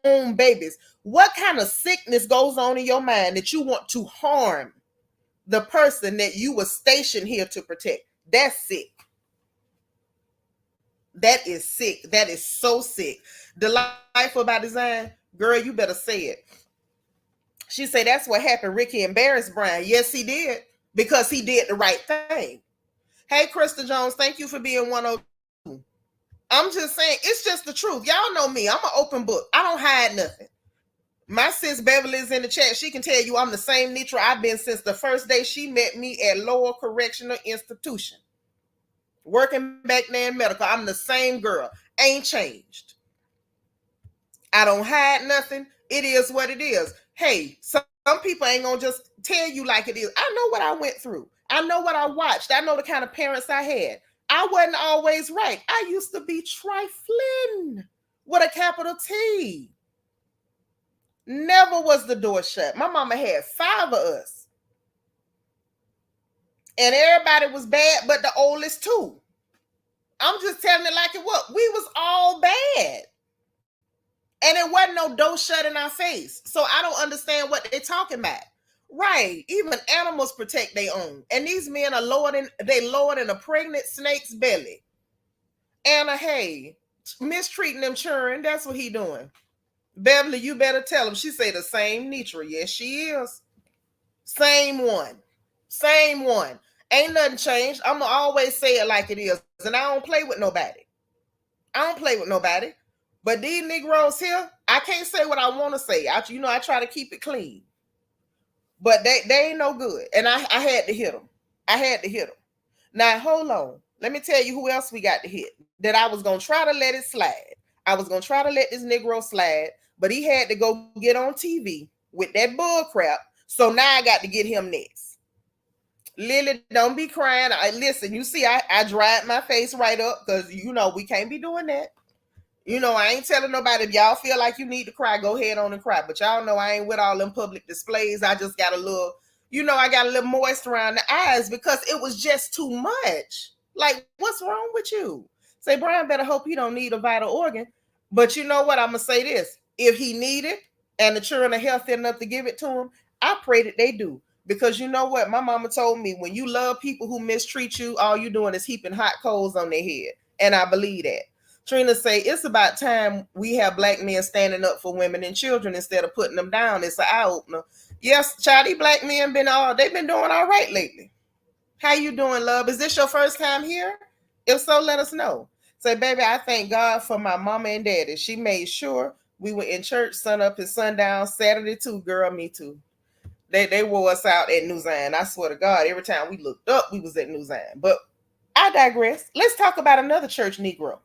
own babies? What kind of sickness goes on in your mind that you want to harm the person that you were stationed here to protect? That's sick. That is sick. That is so sick. The Life by Design, Girl, you better say it. She said that's what happened. Rickey embarrassed Brian. Yes, he did. Because he did the right thing. Hey, Krista Jones, thank you for being 102. I'm just saying, it's just the truth. Y'all know me. I'm an open book. I don't hide nothing. My sis Beverly is in the chat. She can tell you I'm the same Nitra I've been since the first day she met me at Lower Correctional Institution. Working back there in medical. I'm the same girl. Ain't changed. I don't hide nothing. It is what it is. Hey, some people ain't gonna just tell you like it is. I know what I went through. I know what I watched. I know the kind of parents I had. I wasn't always right. I used to be trifling with a capital T. Never was the door shut. My mama had 5 of us. And everybody was bad, but the oldest 2. I'm just telling it like it was. We was all bad. And it wasn't no door shut in our face. So I don't understand what they're talking about. Right. Even animals protect their own. And these men are lower than a pregnant snake's belly. Anna, hey, mistreating them children. That's what he doing. Beverly, you better tell him. She say the same Nitra. Yes, she is. Same one. Same one. Ain't nothing changed. I'm going to always say it like it is. And I don't play with nobody. But these Negroes here, I can't say what I want to say. I try to keep it clean. But they ain't no good. And I had to hit them. Now, hold on. Let me tell you who else we got to hit. That I was going to try to let it slide. I was going to try to let this Negro slide. But he had to go get on TV with that bull crap. So now I got to get him next. Lily, don't be crying. Listen, you see, I dried my face right up because, we can't be doing that. I ain't telling nobody. If y'all feel like you need to cry, go ahead on and cry. But y'all know I ain't with all them public displays. I just got a little, I got a little moist around the eyes because it was just too much. Like, what's wrong with you? Say, Brian better hope he don't need a vital organ. But you know what? I'm going to say this. If he need it and the children are healthy enough to give it to him, I pray that they do. Because you know what? My mama told me, when you love people who mistreat you, all you doing is heaping hot coals on their head. And I believe that. Trina say, it's about time we have Black men standing up for women and children instead of putting them down. It's an eye-opener. Yes, child, these Black men they've been doing all right lately. How you doing, love? Is this your first time here? If so, let us know. Say, baby, I thank God for my mama and daddy. She made sure we were in church sun up and sundown. Saturday too, girl, me too. They wore us out at New Zion. I swear to God, every time we looked up, we was at New Zion. But I digress. Let's talk about another church Negro.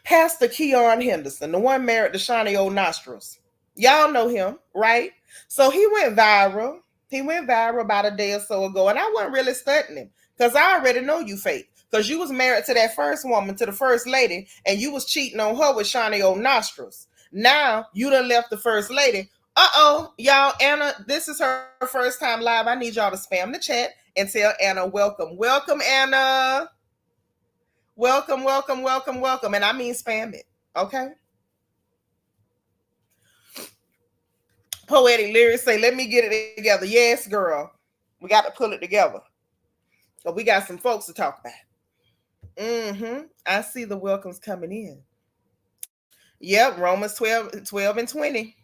Pastor Keion Henderson, the one married to Shawnee Old Nostrils. Y'all know him, right? So he went viral. He went viral about a day or so ago, and I wasn't really studying him because I already know you fake. Because you was married to that first woman, to the first lady, and you was cheating on her with Shawnee Old Nostrils. Now you done left the first lady. Y'all, Anna, this is her first time live. I need y'all to spam the chat and tell Anna welcome. Welcome, Anna. Welcome. And I mean spam it, okay? Poetic lyrics say, let me get it together. Yes, girl. We got to pull it together. But we got some folks to talk about. I see the welcomes coming in. Yep, Romans 12 and 20.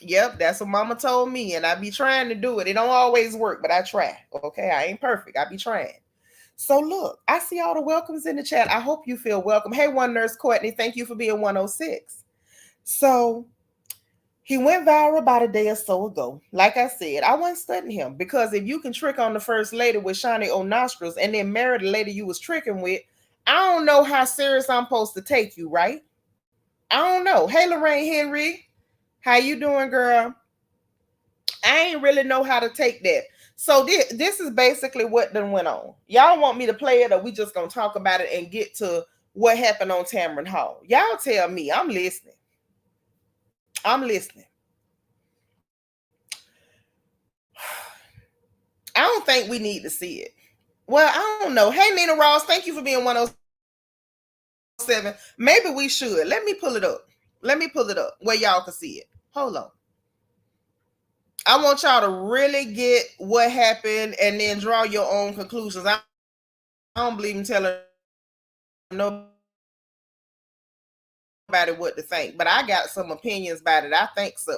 Yep, that's what mama told me, and I be trying to do it. It don't always work, but I try. Okay, I ain't perfect. I be trying. So look, I see all the welcomes in the chat. I hope you feel welcome. Hey, One Nurse Courtney, thank you for being 106. So he went viral about a day or so ago. Like I said, I wasn't studying him because if you can trick on the first lady with Shawnee Old Nostrils and then marry the lady you was tricking with, I don't know how serious I'm supposed to take you, right? I don't know. Hey, Lorraine Henry, how you doing, girl? I ain't really know how to take that. So this is basically what done went on. Y'all want me to play it, or we just gonna talk about it and get to what happened on Tamron Hall? Y'all tell me. I'm listening. I don't think we need to see it. Well, I don't know. Hey, Nina Ross, thank you for being 107. Maybe we should. Let me pull it up. Where y'all can see it. Hold on. I want y'all to really get what happened and then draw your own conclusions. I don't believe in telling nobody everybody what to think, but I got some opinions about it. I think so.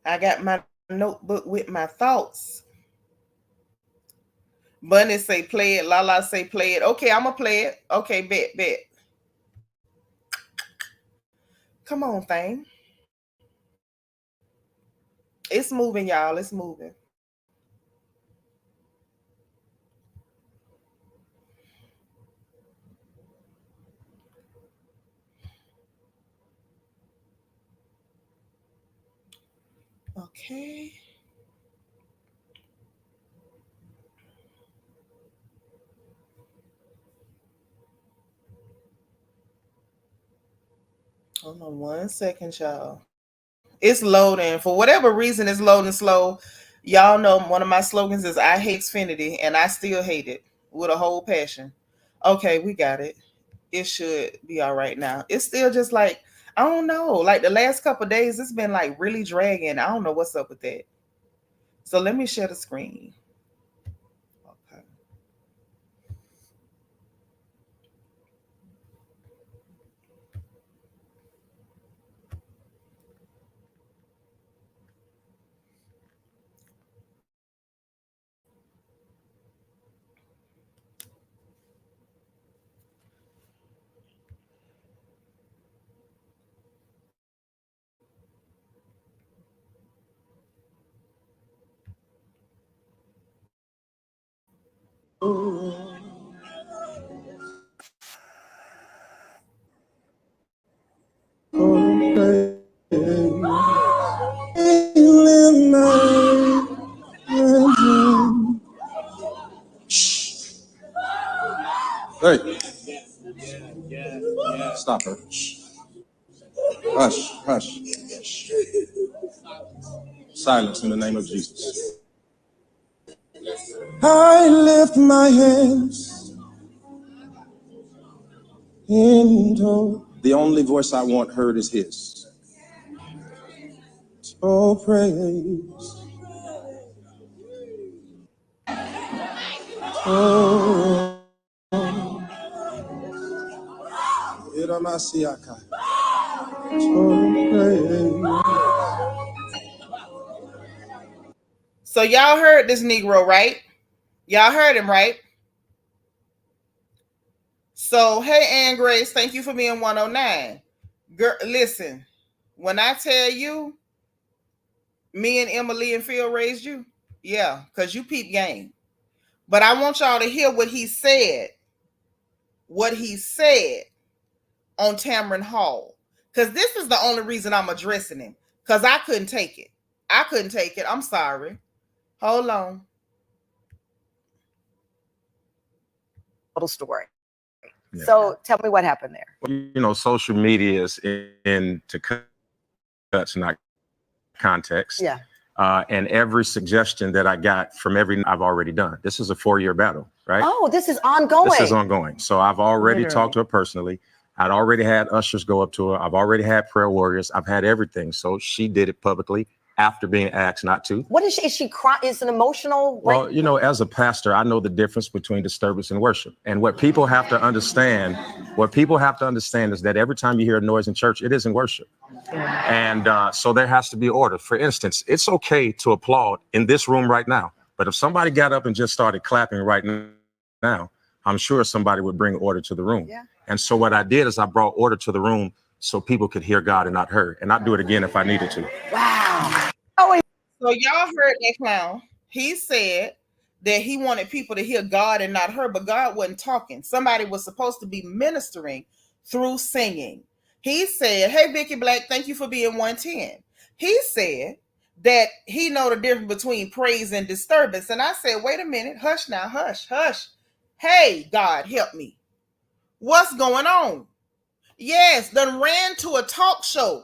I got my notebook with my thoughts. Bunny say play it. Lala say play it. Okay, I'm gonna play it. Okay, bet. Come on, thing. It's moving, y'all. It's moving. Okay. Hold on 1 second, y'all. It's loading. For whatever reason, it's loading slow. Y'all know one of my slogans is I hate Xfinity, and I still hate it with a whole passion. Okay, we got it. It should be all right now. It's still just like, I don't know. Like the last couple of days, it's been like really dragging. I don't know what's up with that. So let me share the screen. Okay. Hey, stop her. Hush, hush. Silence in the name of Jesus. I lift my hands into the only voice I want heard is his. Oh, praise. Oh, Iramasiaka. Oh, praise. So y'all heard this Negro, right? Y'all heard him, right? So, hey, Ann Grace, thank you for being 109. Girl, listen, when I tell you, me and Emily and Phil raised you, yeah, because you peep game. But I want y'all to hear what he said. What he said on Tamron Hall. Because this is the only reason I'm addressing him. Because I couldn't take it. I couldn't take it. I'm sorry. Hold on. Story. Yeah. So tell me what happened there. Well, you know, social media is into cuts, not context. Yeah. And every suggestion that I got from I've already done. This is a 4-year battle, right? Oh, this is ongoing. This is ongoing. So I've already talked to her personally. I'd already had ushers go up to her. I've already had prayer warriors. I've had everything. So she did it publicly after being asked not to. What is she? Is she crying? Is an emotional? Well, you know, as a pastor, I know the difference between disturbance and worship. And what people have to understand, is that every time you hear a noise in church, it isn't worship. And so there has to be order. For instance, it's okay to applaud in this room right now. But if somebody got up and just started clapping right now, I'm sure somebody would bring order to the room. Yeah. And so what I did is I brought order to the room so people could hear God and not her. And I'd do it again if I needed to. Wow. So y'all heard that clown. He said that he wanted people to hear God and not her, but God wasn't talking. Somebody was supposed to be ministering through singing. He said, hey, Vicky Black, thank you for being 110. He said that he know the difference between praise and disturbance. And I said, wait a minute, hush now, hush, hush. Hey, God, help me. What's going on? Yes, done ran to a talk show,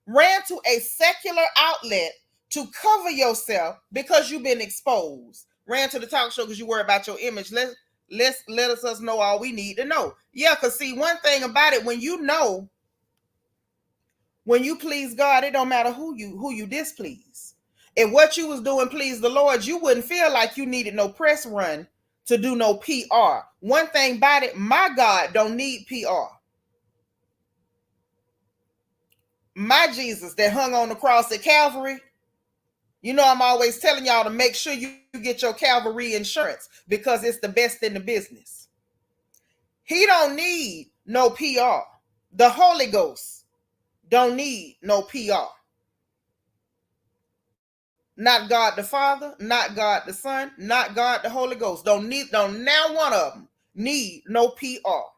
ran to a secular outlet to cover yourself because you've been exposed. Ran to the talk show because you worry about your image. Let us know all we need to know. Yeah, because see, one thing about it, when you please God, it don't matter who you displease. If what you was doing pleased the Lord, you wouldn't feel like you needed no press run to do no PR. One thing about it, my God don't need PR. My Jesus that hung on the cross at Calvary, you know, I'm always telling y'all to make sure you get your Calvary insurance because it's the best in the business. He don't need no PR. The Holy Ghost don't need no PR. Not God the Father, not God the Son, not God the Holy Ghost. Don't now one of them need no PR.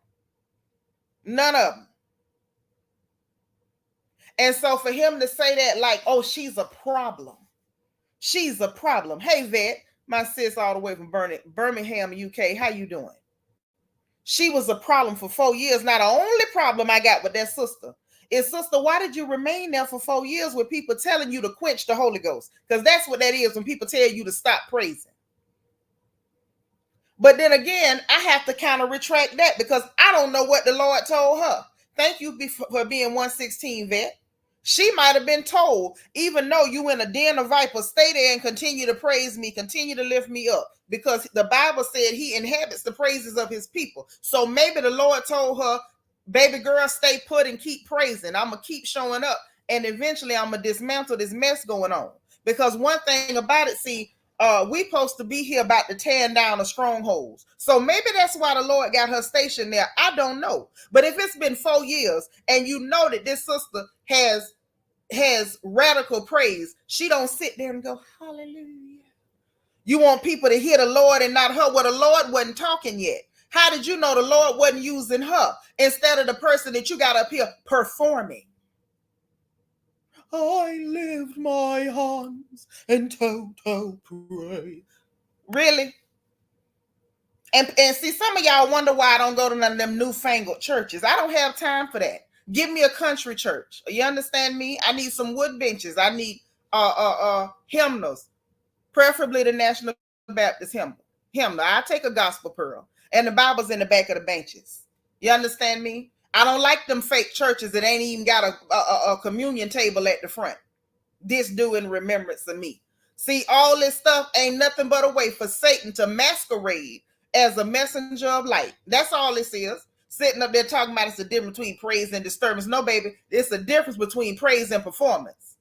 None of them. And so for him to say that like, oh, she's a problem. She's a problem. Hey, Vet, my sis all the way from Birmingham, UK. How you doing? She was a problem for 4 years. Now, the only problem I got with that sister is, sister, why did you remain there for 4 years with people telling you to quench the Holy Ghost? Because that's what that is when people tell you to stop praising. But then again, I have to kind of retract that because I don't know what the Lord told her. Thank you for being 116, Vet. She might have been told, even though you in a den of vipers, stay there and continue to praise me, continue to lift me up, because the Bible said he inhabits the praises of his people. So maybe the Lord told her, baby girl, stay put and keep praising. I'm going to keep showing up. And eventually I'm going to dismantle this mess going on. Because one thing about it, see, we supposed to be here about to tear down the strongholds. So maybe that's why the Lord got her stationed there. I don't know. But if it's been 4 years and you know that this sister has radical praise, she don't sit there and go, hallelujah. You want people to hear the Lord and not her. Well, the Lord wasn't talking yet. How did you know the Lord wasn't using her instead of the person that you got up here performing? I lift my hands in total praise. Really? And see, some of y'all wonder why I don't go to none of them newfangled churches. I don't have time for that. Give me a country church. You understand me? I need some wood benches. I need hymnals, preferably the National Baptist hymnal. I take a gospel pearl, and the Bible's in the back of the benches. You understand me? I don't like them fake churches that ain't even got a communion table at the front. This do in remembrance of me. See, all this stuff ain't nothing but a way for Satan to masquerade as a messenger of light. That's all this is. Sitting up there talking about it's a difference between praise and disturbance. No, baby, it's a difference between praise and performance.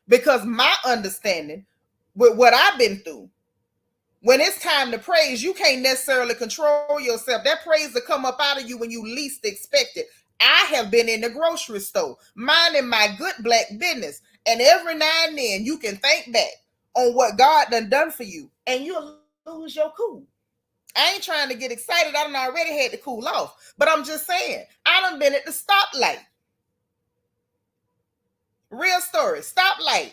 Because my understanding with what I've been through, when it's time to praise, you can't necessarily control yourself. That praise will come up out of you when you least expect it. I have been in the grocery store, minding my good black business. And every now and then you can think back on what God done for you. And you'll lose your cool. I ain't trying to get excited. I done already had to cool off. But I'm just saying, I done been at the stoplight. Real story, stoplight.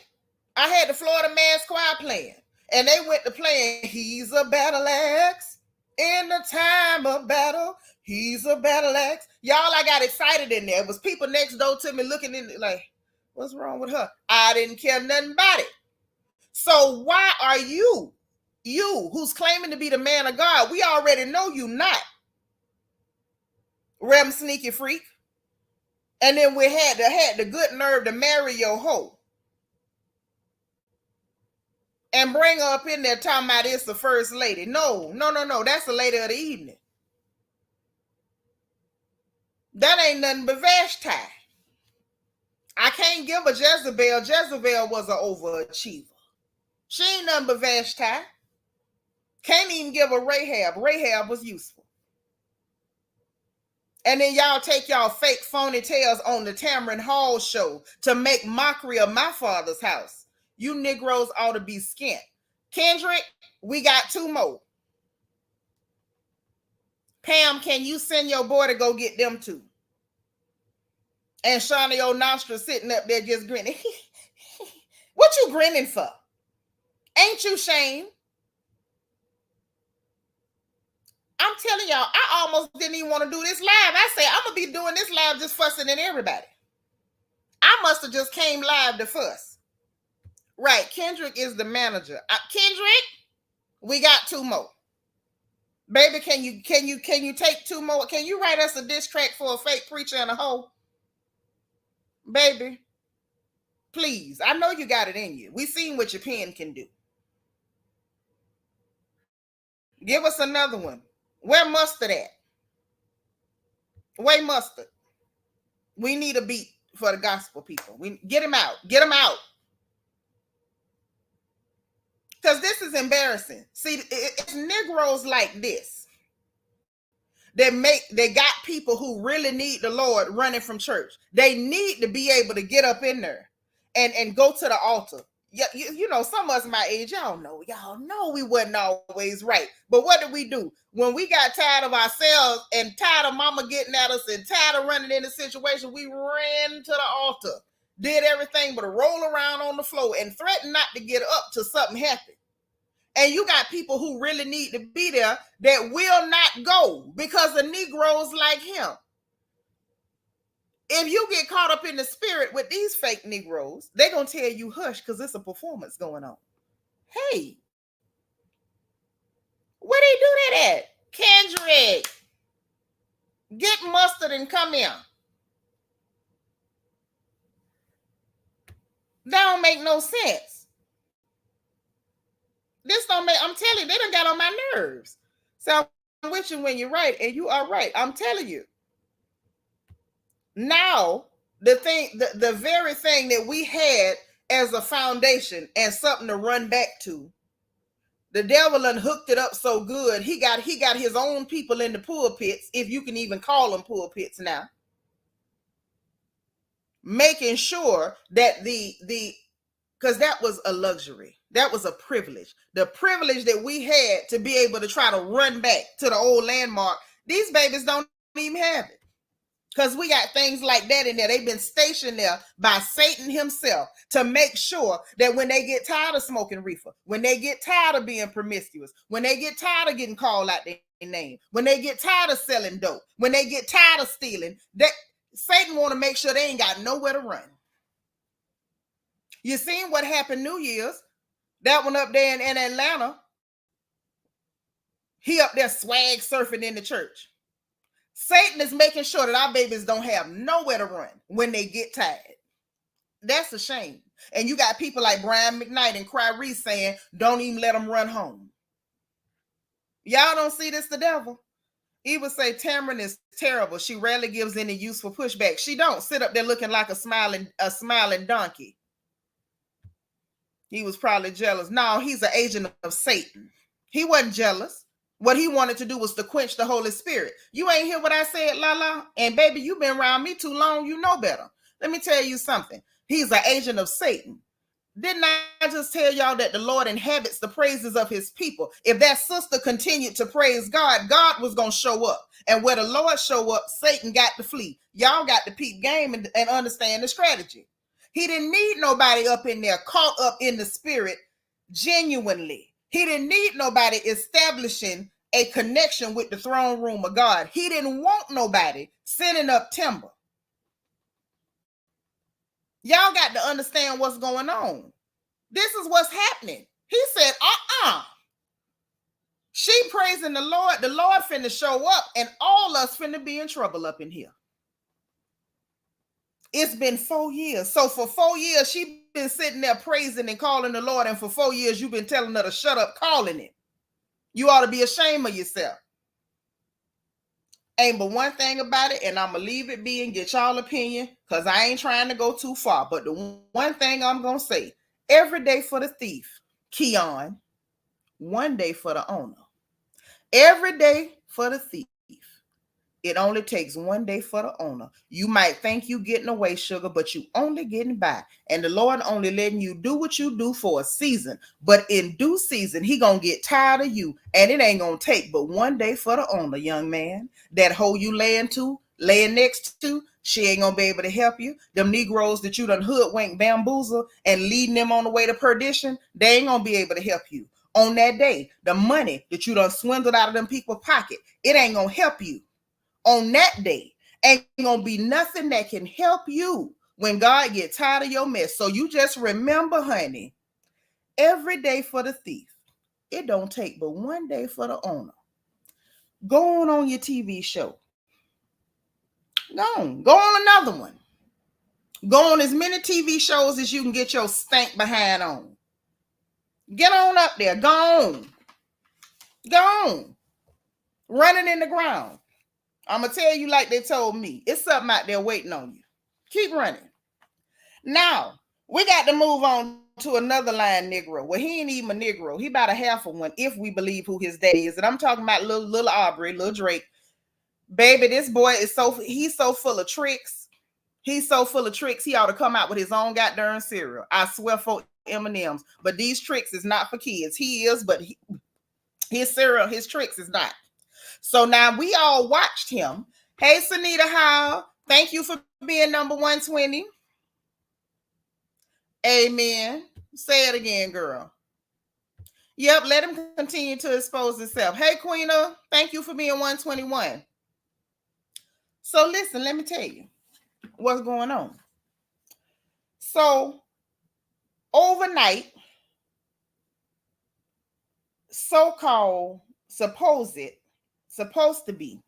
I had the Florida Mass Choir playing. And they went to playing, he's a battle axe. In the time of battle, he's a battle axe. Y'all, I got excited in there. It was people next door to me looking in like, what's wrong with her? I didn't care nothing about it. So why are you who's claiming to be the man of God, we already know you not. Rem sneaky freak. And then we had the good nerve to marry your hoe. And bring her up in there talking about it's the first lady. No. That's the lady of the evening. That ain't nothing but Vashti. I can't give a Jezebel. Jezebel was an overachiever. She ain't nothing but Vashti. Can't even give a Rahab. Rahab was useful. And then y'all take y'all fake phony tales on the Tamron Hall show to make mockery of my father's house. You Negroes ought to be skint. Kendrick, we got 2 more. Pam, can you send your boy to go get them 2? And Shawnee O'Nostra sitting up there just grinning. What you grinning for? Ain't you ashamed? I'm telling y'all, I almost didn't even want to do this live. I said, I'm going to be doing this live just fussing at everybody. I must have just came live to fuss. Right, Kendrick is the manager. Kendrick, we got 2 more. Baby, can you take 2 more? Can you write us a diss track for a fake preacher and a hoe? Baby, please. I know you got it in you. We seen what your pen can do. Give us another one. Where mustard at? Where mustard? We need a beat for the gospel people. We get him out. Get him out. Because this is embarrassing. See, it's Negroes like this they got people who really need the Lord running from church. They need to be able to get up in there and go to the altar. Yeah, you know, some of us my age, y'all know we wasn't always right. But what did we do? When we got tired of ourselves and tired of mama getting at us and tired of running in the situation, we ran to the altar, did everything but roll around on the floor and threaten not to get up till something happened. And you got people who really need to be there that will not go because of Negroes like him. If you get caught up in the spirit with these fake Negroes, they're going to tell you hush because it's a performance going on. Hey, where they do that at? Kendrick, get mustard and come here. That don't make no sense. This don't make, I'm telling you, they done got on my nerves. So I'm with you when you're right, and you are right. I'm telling you. Now, the very thing that we had as a foundation and something to run back to, the devil done hooked it up so good. He got his own people in the pulpits, if you can even call them pulpits now, making sure that because that was a luxury. That was a privilege. The privilege that we had to be able to try to run back to the old landmark. These babies don't even have it. Because we got things like that in there. They've been stationed there by Satan himself to make sure that when they get tired of smoking reefer, when they get tired of being promiscuous, when they get tired of getting called out their name, when they get tired of selling dope, when they get tired of stealing, that Satan want to make sure they ain't got nowhere to run. You seen what happened New Year's? That one up there in Atlanta, he up there swag surfing in the church. Satan is making sure that our babies don't have nowhere to run when they get tired. That's a shame. And you got people like Brian McKnight and Cryrese saying, don't even let them run home. Y'all don't see this, the devil? He would say Tamron is terrible. She rarely gives any useful pushback. She don't sit up there looking like a smiling donkey. He was probably jealous. No, he's an agent of Satan. He wasn't jealous. What he wanted to do was to quench the Holy Spirit. You ain't hear what I said, Lala? And baby, you've been around me too long. You know better. Let me tell you something. He's an agent of Satan. Didn't I just tell y'all that the Lord inhabits the praises of his people? If that sister continued to praise God, God was going to show up. And where the Lord show up, Satan got to flee. Y'all got to peep game and understand the strategy. He didn't need nobody up in there caught up in the spirit genuinely. He didn't need nobody establishing a connection with the throne room of God. He didn't want nobody sending up timber. Y'all got to understand what's going on. This is what's happening. He said, she praising the Lord finna show up, and all us finna be in trouble up in here. It's been 4 years. So for 4 years, she been sitting there praising and calling the Lord, and for 4 years, you've been telling her to shut up calling it. You ought to be ashamed of yourself. Ain't but one thing about it, and I'm going to leave it be and get y'all opinion, because I ain't trying to go too far. But the one thing I'm going to say, every day for the thief, Keion, one day for the owner. Every day for the thief. It only takes one day for the owner. You might think you getting away, sugar, but you only getting by. And the Lord only letting you do what you do for a season. But in due season, he gonna get tired of you. And it ain't gonna take but one day for the owner, young man. That hoe you laying next to, she ain't gonna be able to help you. Them Negroes that you done hoodwink, bamboozle, and leading them on the way to perdition, they ain't gonna be able to help you. On that day, the money that you done swindled out of them people's pocket, it ain't gonna help you. On that day, ain't gonna be nothing that can help you when God gets tired of your mess. So you just remember, honey, every day for the thief. It don't take but one day for the owner. Go on your TV show. Go on another one. Go on as many TV shows as you can get your stank behind on. Get on up there. Go on. Gone. Running in the ground. I'm going to tell you like they told me. It's something out there waiting on you. Keep running. Now, we got to move on to another line Negro. Well, he ain't even a Negro. He about a half of one if we believe who his daddy is. And I'm talking about little Aubrey, little Drake. Baby, this boy is he's so full of tricks. He's so full of tricks. He ought to come out with his own goddamn cereal. I swear for M&Ms. But these tricks is not for kids. He is, but his cereal, his tricks is not. So now we all watched him. Hey, Seanitra Hall. Thank you for being number 120. Amen. Say it again, girl. Yep, let him continue to expose himself. Hey, Queena. Thank you for being 121. So listen, let me tell you what's going on. So overnight, so-called supposed to be,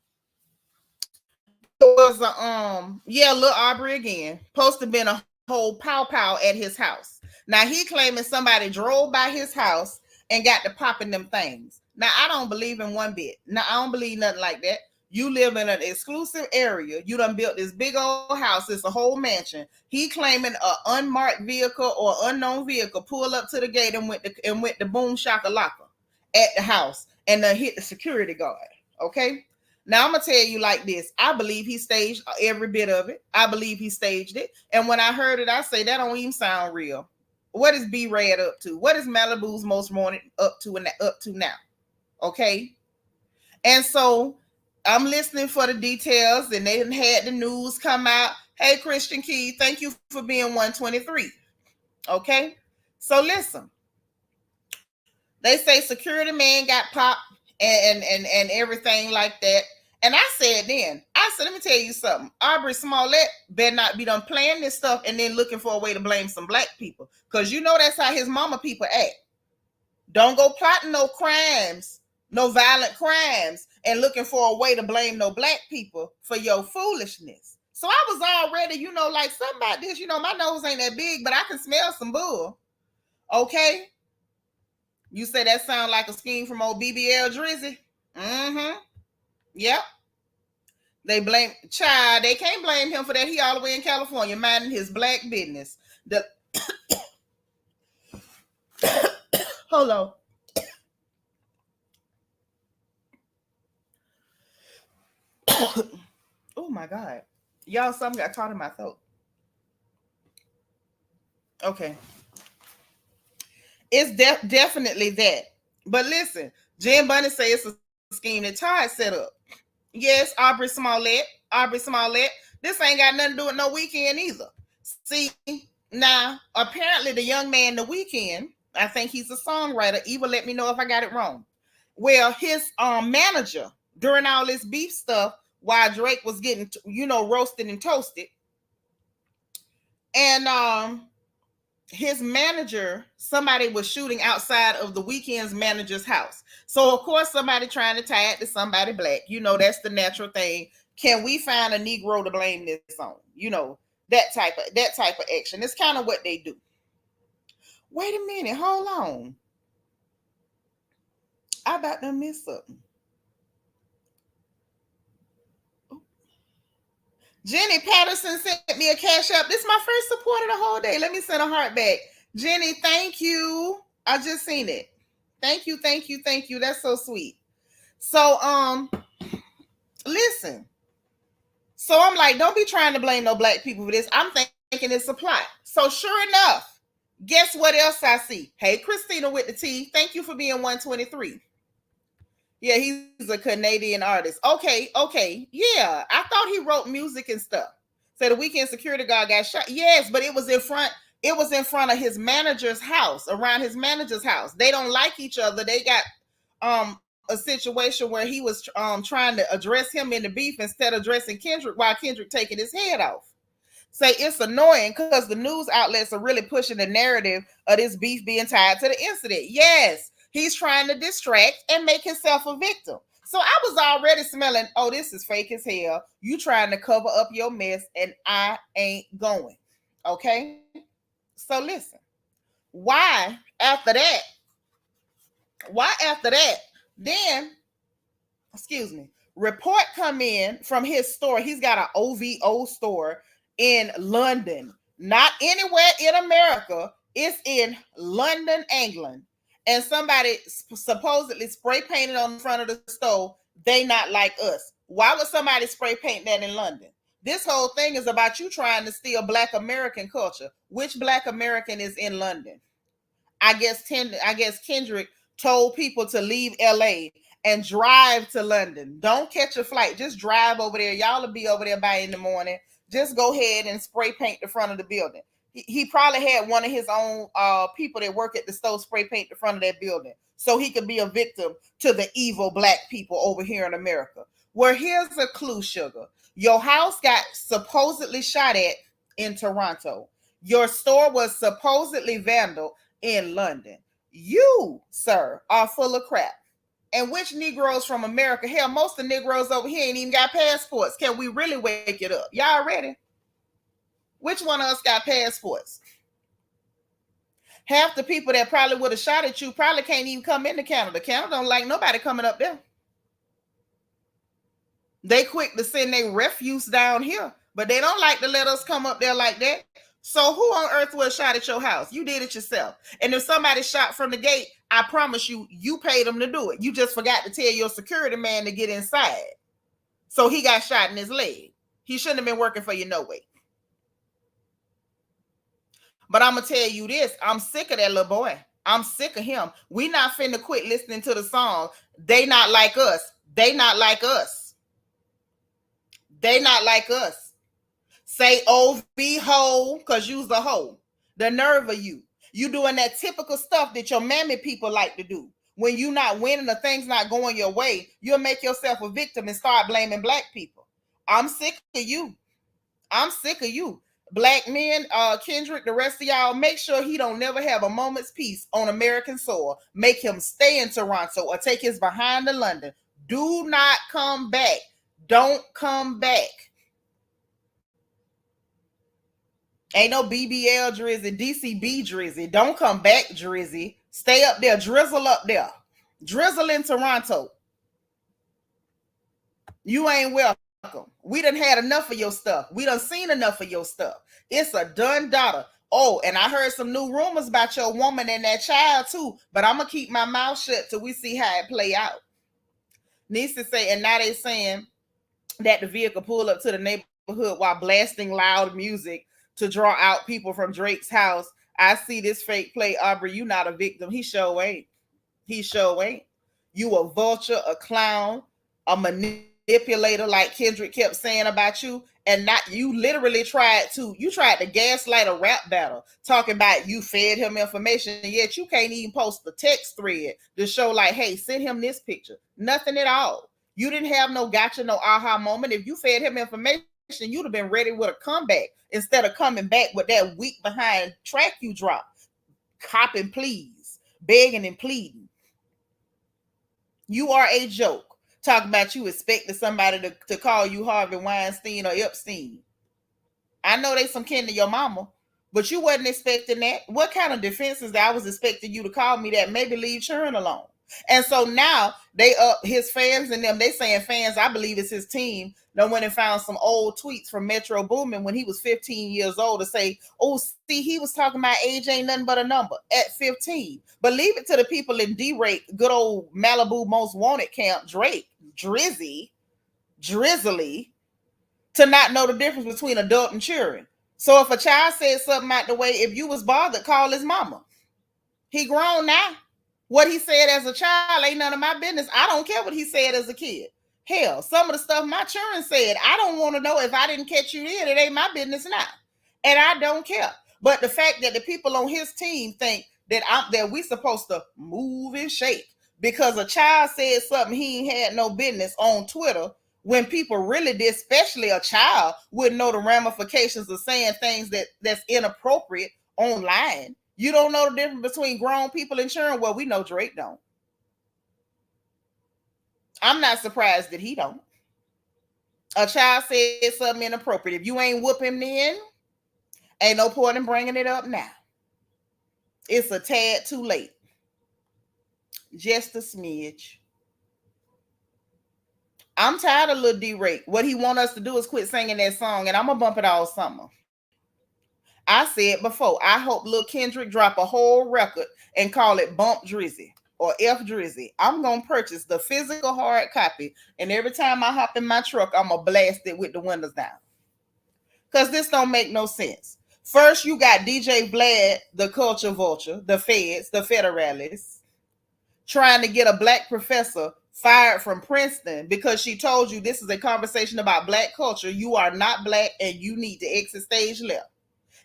it was little Aubrey again, supposed to been a whole pow at his house. Now he claiming somebody drove by his house and got to popping them things. Now I don't believe in one bit. Now I don't believe nothing like that. You live in an exclusive area. You done built this big old house. It's a whole mansion. He claiming an unmarked vehicle or unknown vehicle pull up to the gate and went the boom shakalaka at the house and hit the security guard. Okay. Now I'm gonna tell you like this. I believe he staged every bit of it. I believe he staged it. And when I heard it, I say that don't even sound real. What is B-Rad up to? What is Malibu's Most Wanted up to now? Okay. And so I'm listening for the details, and they had the news come out. Hey, Christian Key, thank you for being 123. Okay. So listen. They say security man got popped and everything like that. And I said, let me tell you something. Aubrey Smollett better not be done playing this stuff and then looking for a way to blame some black people. Because you know that's how his mama people act. Don't go plotting no crimes, no violent crimes, and looking for a way to blame no black people for your foolishness. So I was already, like something about this. My nose ain't that big, but I can smell some bull. Okay? You say that sound like a scheme from old BBL Drizzy? Mm-hmm. Yep. They can't blame him for that. He all the way in California minding his black business. Hold on. Oh my God. Y'all, something got caught in my throat. Okay. It's definitely that. But listen, Jen Bunny say it's a scheme that Todd set up. Yes, Aubrey Smollett. This ain't got nothing to do with no Weeknd either. See, now, apparently the young man, The Weeknd, I think he's a songwriter. Eva, let me know if I got it wrong. Well, his manager, during all this beef stuff, while Drake was getting, roasted and toasted, and his manager, somebody was shooting outside of The Weeknd's manager's house. So of course, somebody trying to tie it to somebody black. That's the natural thing. Can we find a Negro to blame this on? That type of action. It's kind of what they do. Wait a minute, hold on. I about to miss something. Jenny Patterson sent me a cash up. This is my first support of the whole day. Let me send a heart back. Jenny, thank you. I just seen it. Thank you. That's so sweet. So, listen. So I'm like, don't be trying to blame no black people for this. I'm thinking it's a plot. So sure enough, guess what else I see? Hey, Christina with the T. Thank you for being 123. Yeah, he's a Canadian artist. Okay. Yeah, I thought he wrote music and stuff. So the Weeknd security guard got shot. Yes, but it was in front of his manager's house, around his manager's house. They don't like each other. They got a situation where he was trying to address him in the beef instead of addressing Kendrick while Kendrick taking his head off. Say it's annoying because the news outlets are really pushing the narrative of this beef being tied to the incident. Yes. He's trying to distract and make himself a victim. So I was already smelling, oh, this is fake as hell. You trying to cover up your mess, and I ain't going. Okay? So listen. Why after that, Then, excuse me, report come in from his store. He's got an OVO store in London, not anywhere in America. It's in London, England. And somebody supposedly spray painted on the front of the store, they not like us. Why would somebody spray paint that in London? This whole thing is about you trying to steal Black American culture. Which Black American is in London? I guess Kendrick told people to leave LA and drive to London. Don't catch a flight. Just drive over there. Y'all will be over there by in the morning. Just go ahead and spray paint the front of the building. He probably had one of his own people that work at the store spray paint the front of that building so he could be a victim to the evil Black people over here in America. Well, here's a clue, sugar. Your house got supposedly shot at in Toronto. Your store was supposedly vandalized in London. You, sir, are full of crap. And which Negroes from America? Hell, most of the Negroes over here ain't even got passports. Can we really wake it up? Y'all ready? Which one of us got passports? Half the people that probably would have shot at you probably can't even come into Canada. Canada don't like nobody coming up there. They quick to send their refuse down here, but they don't like to let us come up there like that. So who on earth would have shot at your house? You did it yourself. And if somebody shot from the gate, I promise you, you paid them to do it. You just forgot to tell your security man to get inside. So he got shot in his leg. He shouldn't have been working for you no way. But I'm going to tell you this. I'm sick of that little boy. I'm sick of him. We not finna quit listening to the song. They not like us. They not like us. They not like us. Say OV hoe, because you's a hoe. The nerve of you. You doing that typical stuff that your mammy people like to do. When you not winning or things not going your way, you'll make yourself a victim and start blaming Black people. I'm sick of you. I'm sick of you. Black men, Kendrick, the rest of y'all, make sure he don't never have a moment's peace on American soil. Make him stay in Toronto or take his behind to London. Do not come back. Don't come back. Ain't no BBL Drizzy, DCB Drizzy. Don't come back, Drizzy. Stay up there. Drizzle up there. Drizzle in Toronto. You ain't welcome. We done had enough of your stuff. We done seen enough of your stuff. It's a done daughter. Oh, and I heard some new rumors about your woman and that child too, but I'm going to keep my mouth shut till we see how it play out. Nisa say, and now they saying that the vehicle pulled up to the neighborhood while blasting loud music to draw out people from Drake's house. I see this fake play. Aubrey, you not a victim. He sure ain't. He sure ain't. You a vulture, a clown, a manipulator, like Kendrick kept saying about you. And not you literally tried to gaslight a rap battle, talking about you fed him information, and yet you can't even post the text thread to show like, hey, send him this picture. Nothing at all. You didn't have no gotcha, no aha moment. If you fed him information, you'd have been ready with a comeback instead of coming back with that weak behind track you dropped. Copping please, begging and pleading. You are a joke. Talking about you expecting somebody to call you Harvey Weinstein or Epstein. I know they some kin to your mama, but you wasn't expecting that. What kind of defenses that I was expecting you to call me that? Maybe leave Sharon alone. And so now they his fans and them, they saying fans, I believe it's his team, done went and found some old tweets from Metro Boomin when he was 15 years old to say, oh, see, he was talking about age ain't nothing but a number at 15. But leave it to the people in D-Rate, good old Malibu Most Wanted camp, Drake, Drizzly, to not know the difference between adult and children. So if a child said something out the way, if you was bothered, call his mama. He grown now. What he said as a child ain't none of my business. I don't care what he said as a kid. Hell, some of the stuff my children said, I don't want to know. If I didn't catch you then, it ain't my business now. And I don't care. But the fact that the people on his team think that we supposed to move and shake because a child said something he ain't had no business on Twitter, when people really did, especially a child, wouldn't know the ramifications of saying things that's inappropriate online. You don't know the difference between grown people and children? Well, we know Drake don't. I'm not surprised that he don't. A child said something inappropriate. If you ain't whoop him then, ain't no point in bringing it up now. It's a tad too late. Just a smidge. I'm tired of Lil D-Rake. What he want us to do is quit singing that song, and I'm gonna bump it all summer. I said before, I hope Lil Kendrick drop a whole record and call it Bump Drizzy or F Drizzy. I'm gonna purchase the physical hard copy, and every time I hop in my truck, I'm gonna blast it with the windows down. Cause this don't make no sense. First, you got DJ Vlad, the culture vulture, the feds, the federalists, trying to get a black professor fired from Princeton because she told you this is a conversation about black culture. You are not black and you need to exit stage left.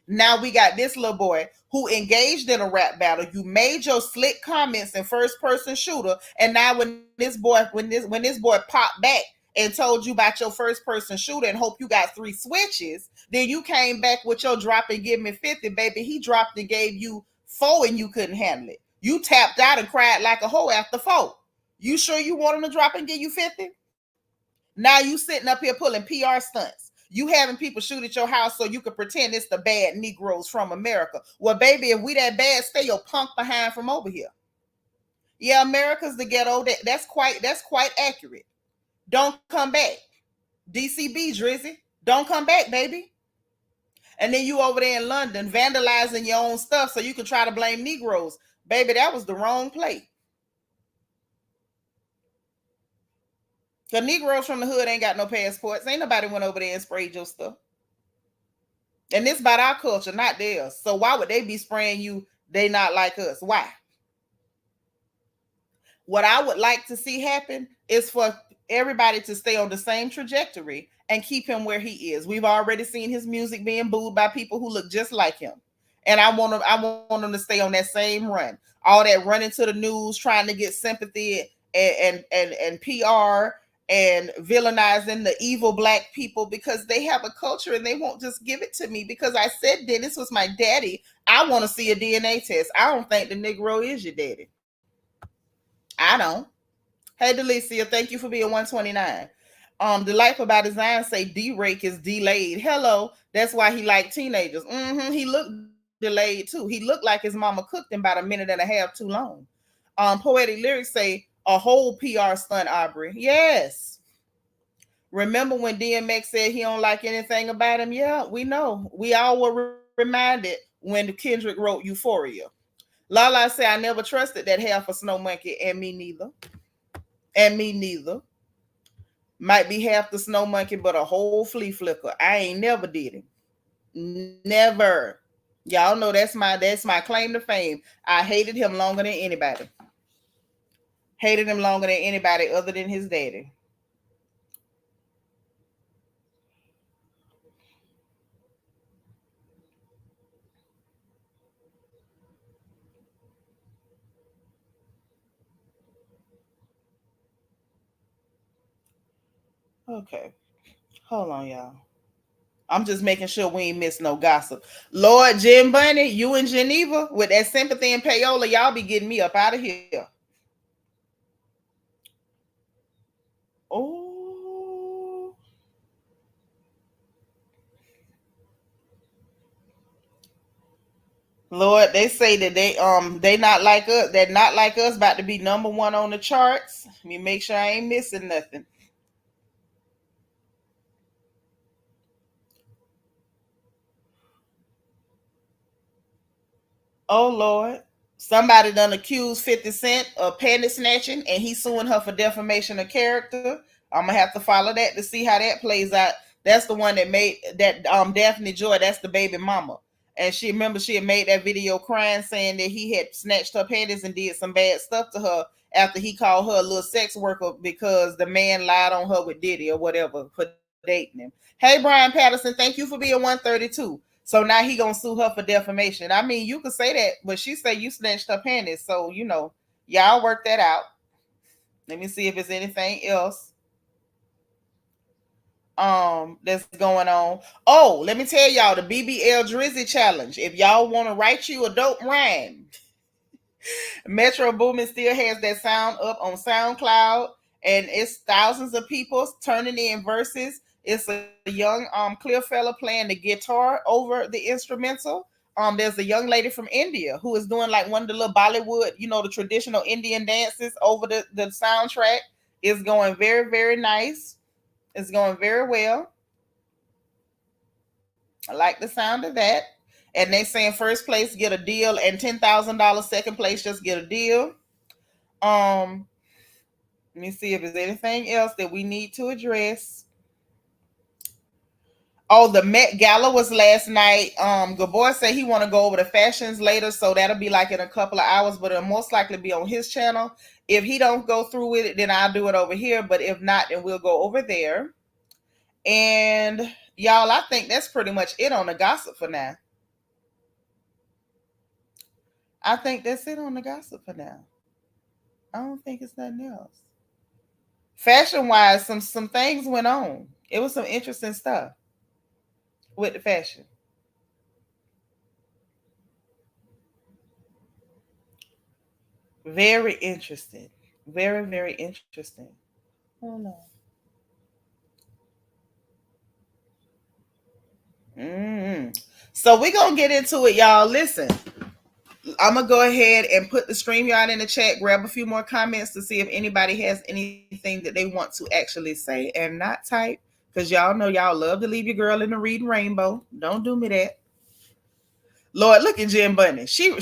Now we got this little boy who engaged in a rap battle. You made your slick comments in first person shooter, and now when this boy popped back and told you about your first person shooter and hope you got 3 switches, then you came back with your drop and give me 50, baby. He dropped and gave you 4 and you couldn't handle it. You tapped out and cried like a hoe after 4. You sure you want him to drop and give you 50? Now you sitting up here pulling PR stunts. You having people shoot at your house so you can pretend it's the bad Negroes from America. Well, baby, if we that bad, stay your punk behind from over here. Yeah, America's the ghetto. That's quite accurate. Don't come back. DCB, Drizzy. Don't come back, baby. And then you over there in London vandalizing your own stuff so you can try to blame Negroes. Baby, that was the wrong play. The Negroes from the hood ain't got no passports. Ain't nobody went over there and sprayed your stuff. And this about our culture, not theirs. So why would they be spraying you? They not like us. Why? What I would like to see happen is for everybody to stay on the same trajectory and keep him where he is. We've already seen his music being booed by people who look just like him. And I want him to stay on that same run. All that running to the news, trying to get sympathy and PR and villainizing the evil black people because they have a culture and they won't just give it to me because I said Dennis was my daddy. I want to see a DNA test. I don't think the Negro is your daddy. I don't. Hey, Delicia, thank you for being 129. Delightful by Design say D-Rake is delayed. Hello, that's why he like teenagers. He looked delayed too. He looked like his mama cooked him about a minute and a half too long. Poetic Lyrics say a whole PR stunt, Aubrey. Yes. Remember when DMX said he don't like anything about him? Yeah, we know. We all were reminded when Kendrick wrote Euphoria. Lala said, I never trusted that half a snow monkey, and me neither. And me neither. Might be half the snow monkey, but a whole flea flicker. I ain't never did it. Never. Y'all know that's my claim to fame. I hated him longer than anybody. Hated him longer than anybody other than his daddy. Okay. Hold on, y'all. I'm just making sure we ain't miss no gossip. Lord Jim Bunny, you in Geneva with that sympathy and payola, y'all be getting me up out of here. Oh. Lord, they say that they not like us. They're not like us, about to be number 1 on the charts. Let me make sure I ain't missing nothing. Oh Lord. Somebody done accused 50 Cent of panty snatching and he's suing her for defamation of character. I'm gonna have to follow that to see how that plays out. That's the one that made that Daphne Joy, that's the baby mama. And she had made that video crying saying that he had snatched her panties and did some bad stuff to her after he called her a little sex worker because the man lied on her with Diddy or whatever for dating him. Hey Brian Patterson, thank you for being 132. So now he gonna sue her for defamation. I mean, you could say that, but she said you snatched her panties. So, y'all work that out. Let me see if there's anything else that's going on. Oh, let me tell y'all the BBL Drizzy challenge. If y'all want to write you a dope rhyme, Metro Boomin still has that sound up on SoundCloud, and it's thousands of people turning in verses. It's a young clear fella playing the guitar over the instrumental. There's a young lady from India who is doing like one of the little Bollywood, the traditional Indian dances over the soundtrack. It's going very, very nice. It's going very well. I like the sound of that. And they saying first place get a deal, and $10,000 second place just get a deal. Let me see if there's anything else that we need to address. Oh, the Met Gala was last night. Gabor said he want to go over the fashions later, so that'll be like in a couple of hours, but it'll most likely be on his channel. If he don't go through with it, then I'll do it over here. But if not, then we'll go over there. And y'all, I think that's pretty much it on the gossip for now. I think that's it on the gossip for now. I don't think it's nothing else. Fashion-wise, some things went on. It was some interesting stuff with the fashion. Very interesting. Very, very interesting. Hold on. So we're going to get into it, y'all. Listen, I'm going to go ahead and put the StreamYard in the chat, grab a few more comments to see if anybody has anything that they want to actually say and not type. Because y'all know y'all love to leave your girl in the reading rainbow. Don't do me that. Lord, look at Jen Bunny. She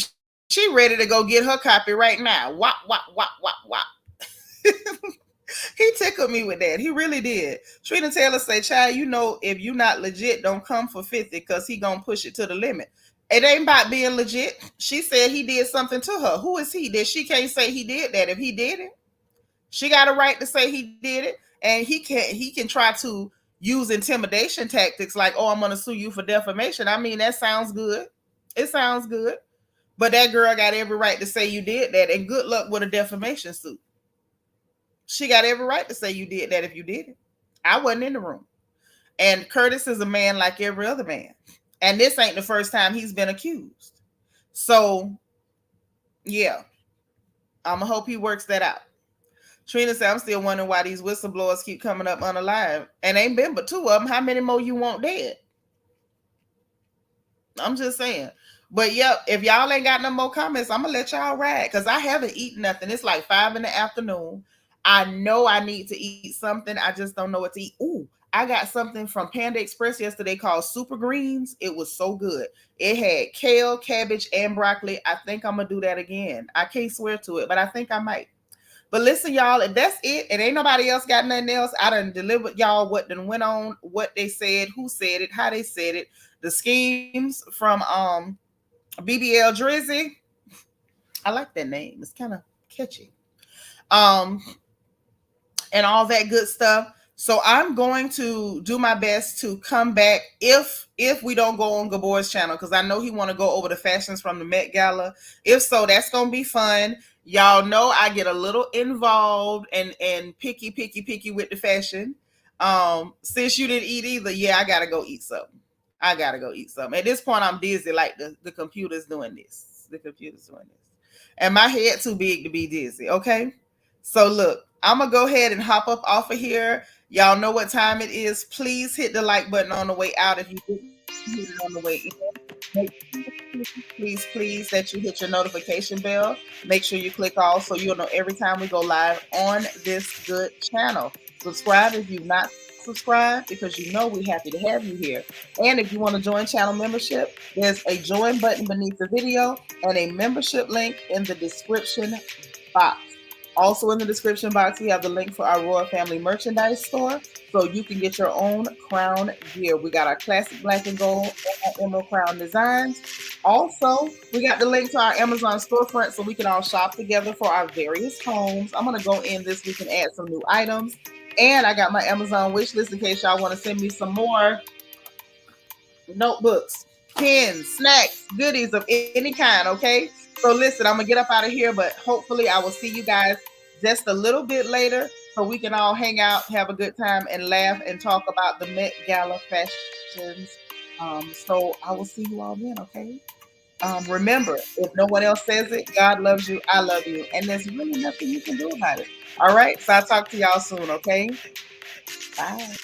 ready to go get her copy right now. Wop, wop, wop, wop, wop. He tickled me with that. He really did. Trina Taylor say, child, you know, if you not legit, don't come for 50 because he going to push it to the limit. It ain't about being legit. She said he did something to her. Who is he that she can't say he did that? If he did it, she got a right to say he did it. And he can try to use intimidation tactics like, oh, I'm going to sue you for defamation. I mean, that sounds good. It sounds good. But that girl got every right to say you did that. And good luck with a defamation suit. She got every right to say you did that if you did it. I wasn't in the room. And Curtis is a man like every other man. And this ain't the first time he's been accused. So, yeah. I'm going to hope he works that out. Trina said, I'm still wondering why these whistleblowers keep coming up unalive. And ain't been but two of them. How many more you want dead? I'm just saying. But yep, if y'all ain't got no more comments, I'm going to let y'all ride. Because I haven't eaten nothing. It's like 5 p.m. I know I need to eat something. I just don't know what to eat. Ooh, I got something from Panda Express yesterday called Super Greens. It was so good. It had kale, cabbage, and broccoli. I think I'm going to do that again. I can't swear to it, but I think I might. But listen, y'all, if that's it, and ain't nobody else got nothing else, I done delivered y'all what done went on, what they said, who said it, how they said it, the schemes from BBL Drizzy. I like that name. It's kind of catchy. And all that good stuff. So I'm going to do my best to come back if we don't go on Gabor's channel, because I know he want to go over the fashions from the Met Gala. If so, that's going to be fun. Y'all know I get a little involved and picky with the fashion. Since you didn't eat either, yeah, I got to go eat something. At this point, I'm dizzy like the computer's doing this. And my head too big to be dizzy, okay? So look, I'm going to go ahead and hop up off of here. Y'all know what time it is. Please hit the like button on the way out if you didn't hit it on the way in. Please, that you hit your notification bell. Make sure you click all so you'll know every time we go live on this good channel. Subscribe if you've not subscribed, because you know we're happy to have you here. And if you want to join channel membership, there's a join button beneath the video and a membership link in the description box. Also in the description box, we have the link for our Royal Family merchandise store, so you can get your own crown gear. We got our classic black and gold and our emerald crown designs. Also, we got the link to our Amazon storefront so we can all shop together for our various homes. I'm going to go in this week and add some new items. And I got my Amazon wish list in case y'all want to send me some more notebooks, pens, snacks, goodies of any kind, okay? So listen, I'm going to get up out of here, but hopefully I will see you guys just a little bit later so we can all hang out, have a good time, and laugh and talk about the Met Gala fashions. So I will see you all then, okay? Remember, if no one else says it, God loves you, I love you, and there's really nothing you can do about it. All right? So I'll talk to y'all soon, okay? Bye.